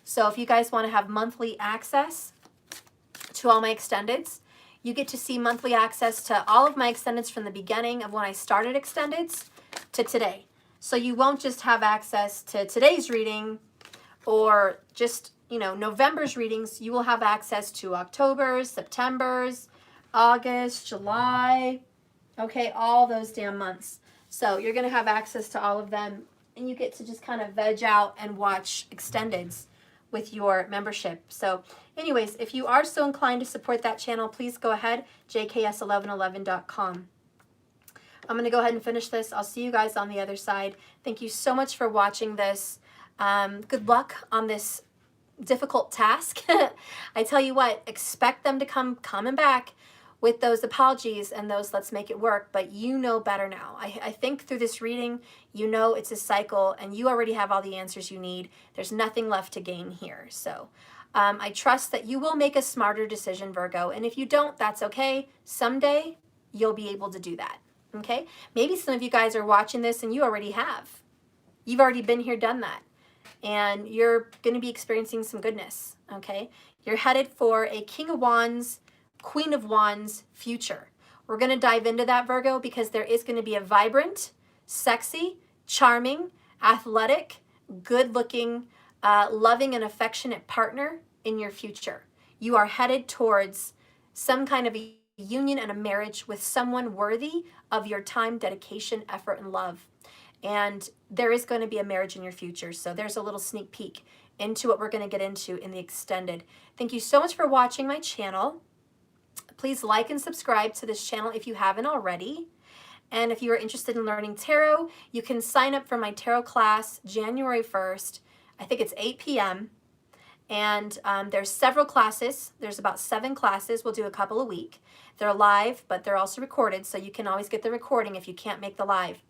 So if you guys want to have monthly access to all my extendeds, you get to see monthly access to all of my extendeds from the beginning of when I started extendeds to today. So you won't just have access to today's reading or just, you know, November's readings. You will have access to October's, September's, August, July, okay, all those damn months. So you're going to have access to all of them, and you get to just kind of veg out and watch extendeds with your membership. So anyways, if you are so inclined to support that channel, please go ahead, jks1111.com. I'm going to go ahead and finish this. I'll see you guys on the other side. Thank you so much for watching this. Good luck on this difficult task. I tell you what, expect them to come coming back with those apologies and those let's make it work, but you know better now. I think through this reading, you know it's a cycle and you already have all the answers you need. There's nothing left to gain here. So I trust that you will make a smarter decision, Virgo. And if you don't, that's okay. Someday you'll be able to do that. Okay? Maybe some of you guys are watching this and you already have. You've already been here, done that. And you're going to be experiencing some goodness. Okay? You're headed for a King of Wands, Queen of Wands future. We're going to dive into that, Virgo, because there is going to be a vibrant, sexy, charming, athletic, good-looking, loving and affectionate partner in your future. You are headed towards some kind of a union and a marriage with someone worthy of your time, dedication, effort, and love. And there is going to be a marriage in your future. So there's a little sneak peek into what we're going to get into in the extended. Thank you so much for watching my channel. Please like and subscribe to this channel if you haven't already. And if you are interested in learning tarot, you can sign up for my tarot class January 1st. I think it's 8 p.m. And there's several classes. There's about 7 classes. We'll do a couple a week. They're live, but they're also recorded, so you can always get the recording if you can't make the live.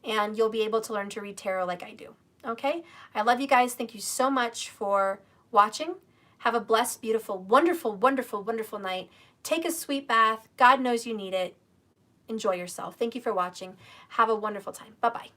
And you'll be able to learn to read tarot like I do. Okay? I love you guys. Thank you so much for watching. Have a blessed, beautiful, wonderful, wonderful, wonderful night. Take a sweet bath. God knows you need it. Enjoy yourself. Thank you for watching. Have a wonderful time. Bye-bye.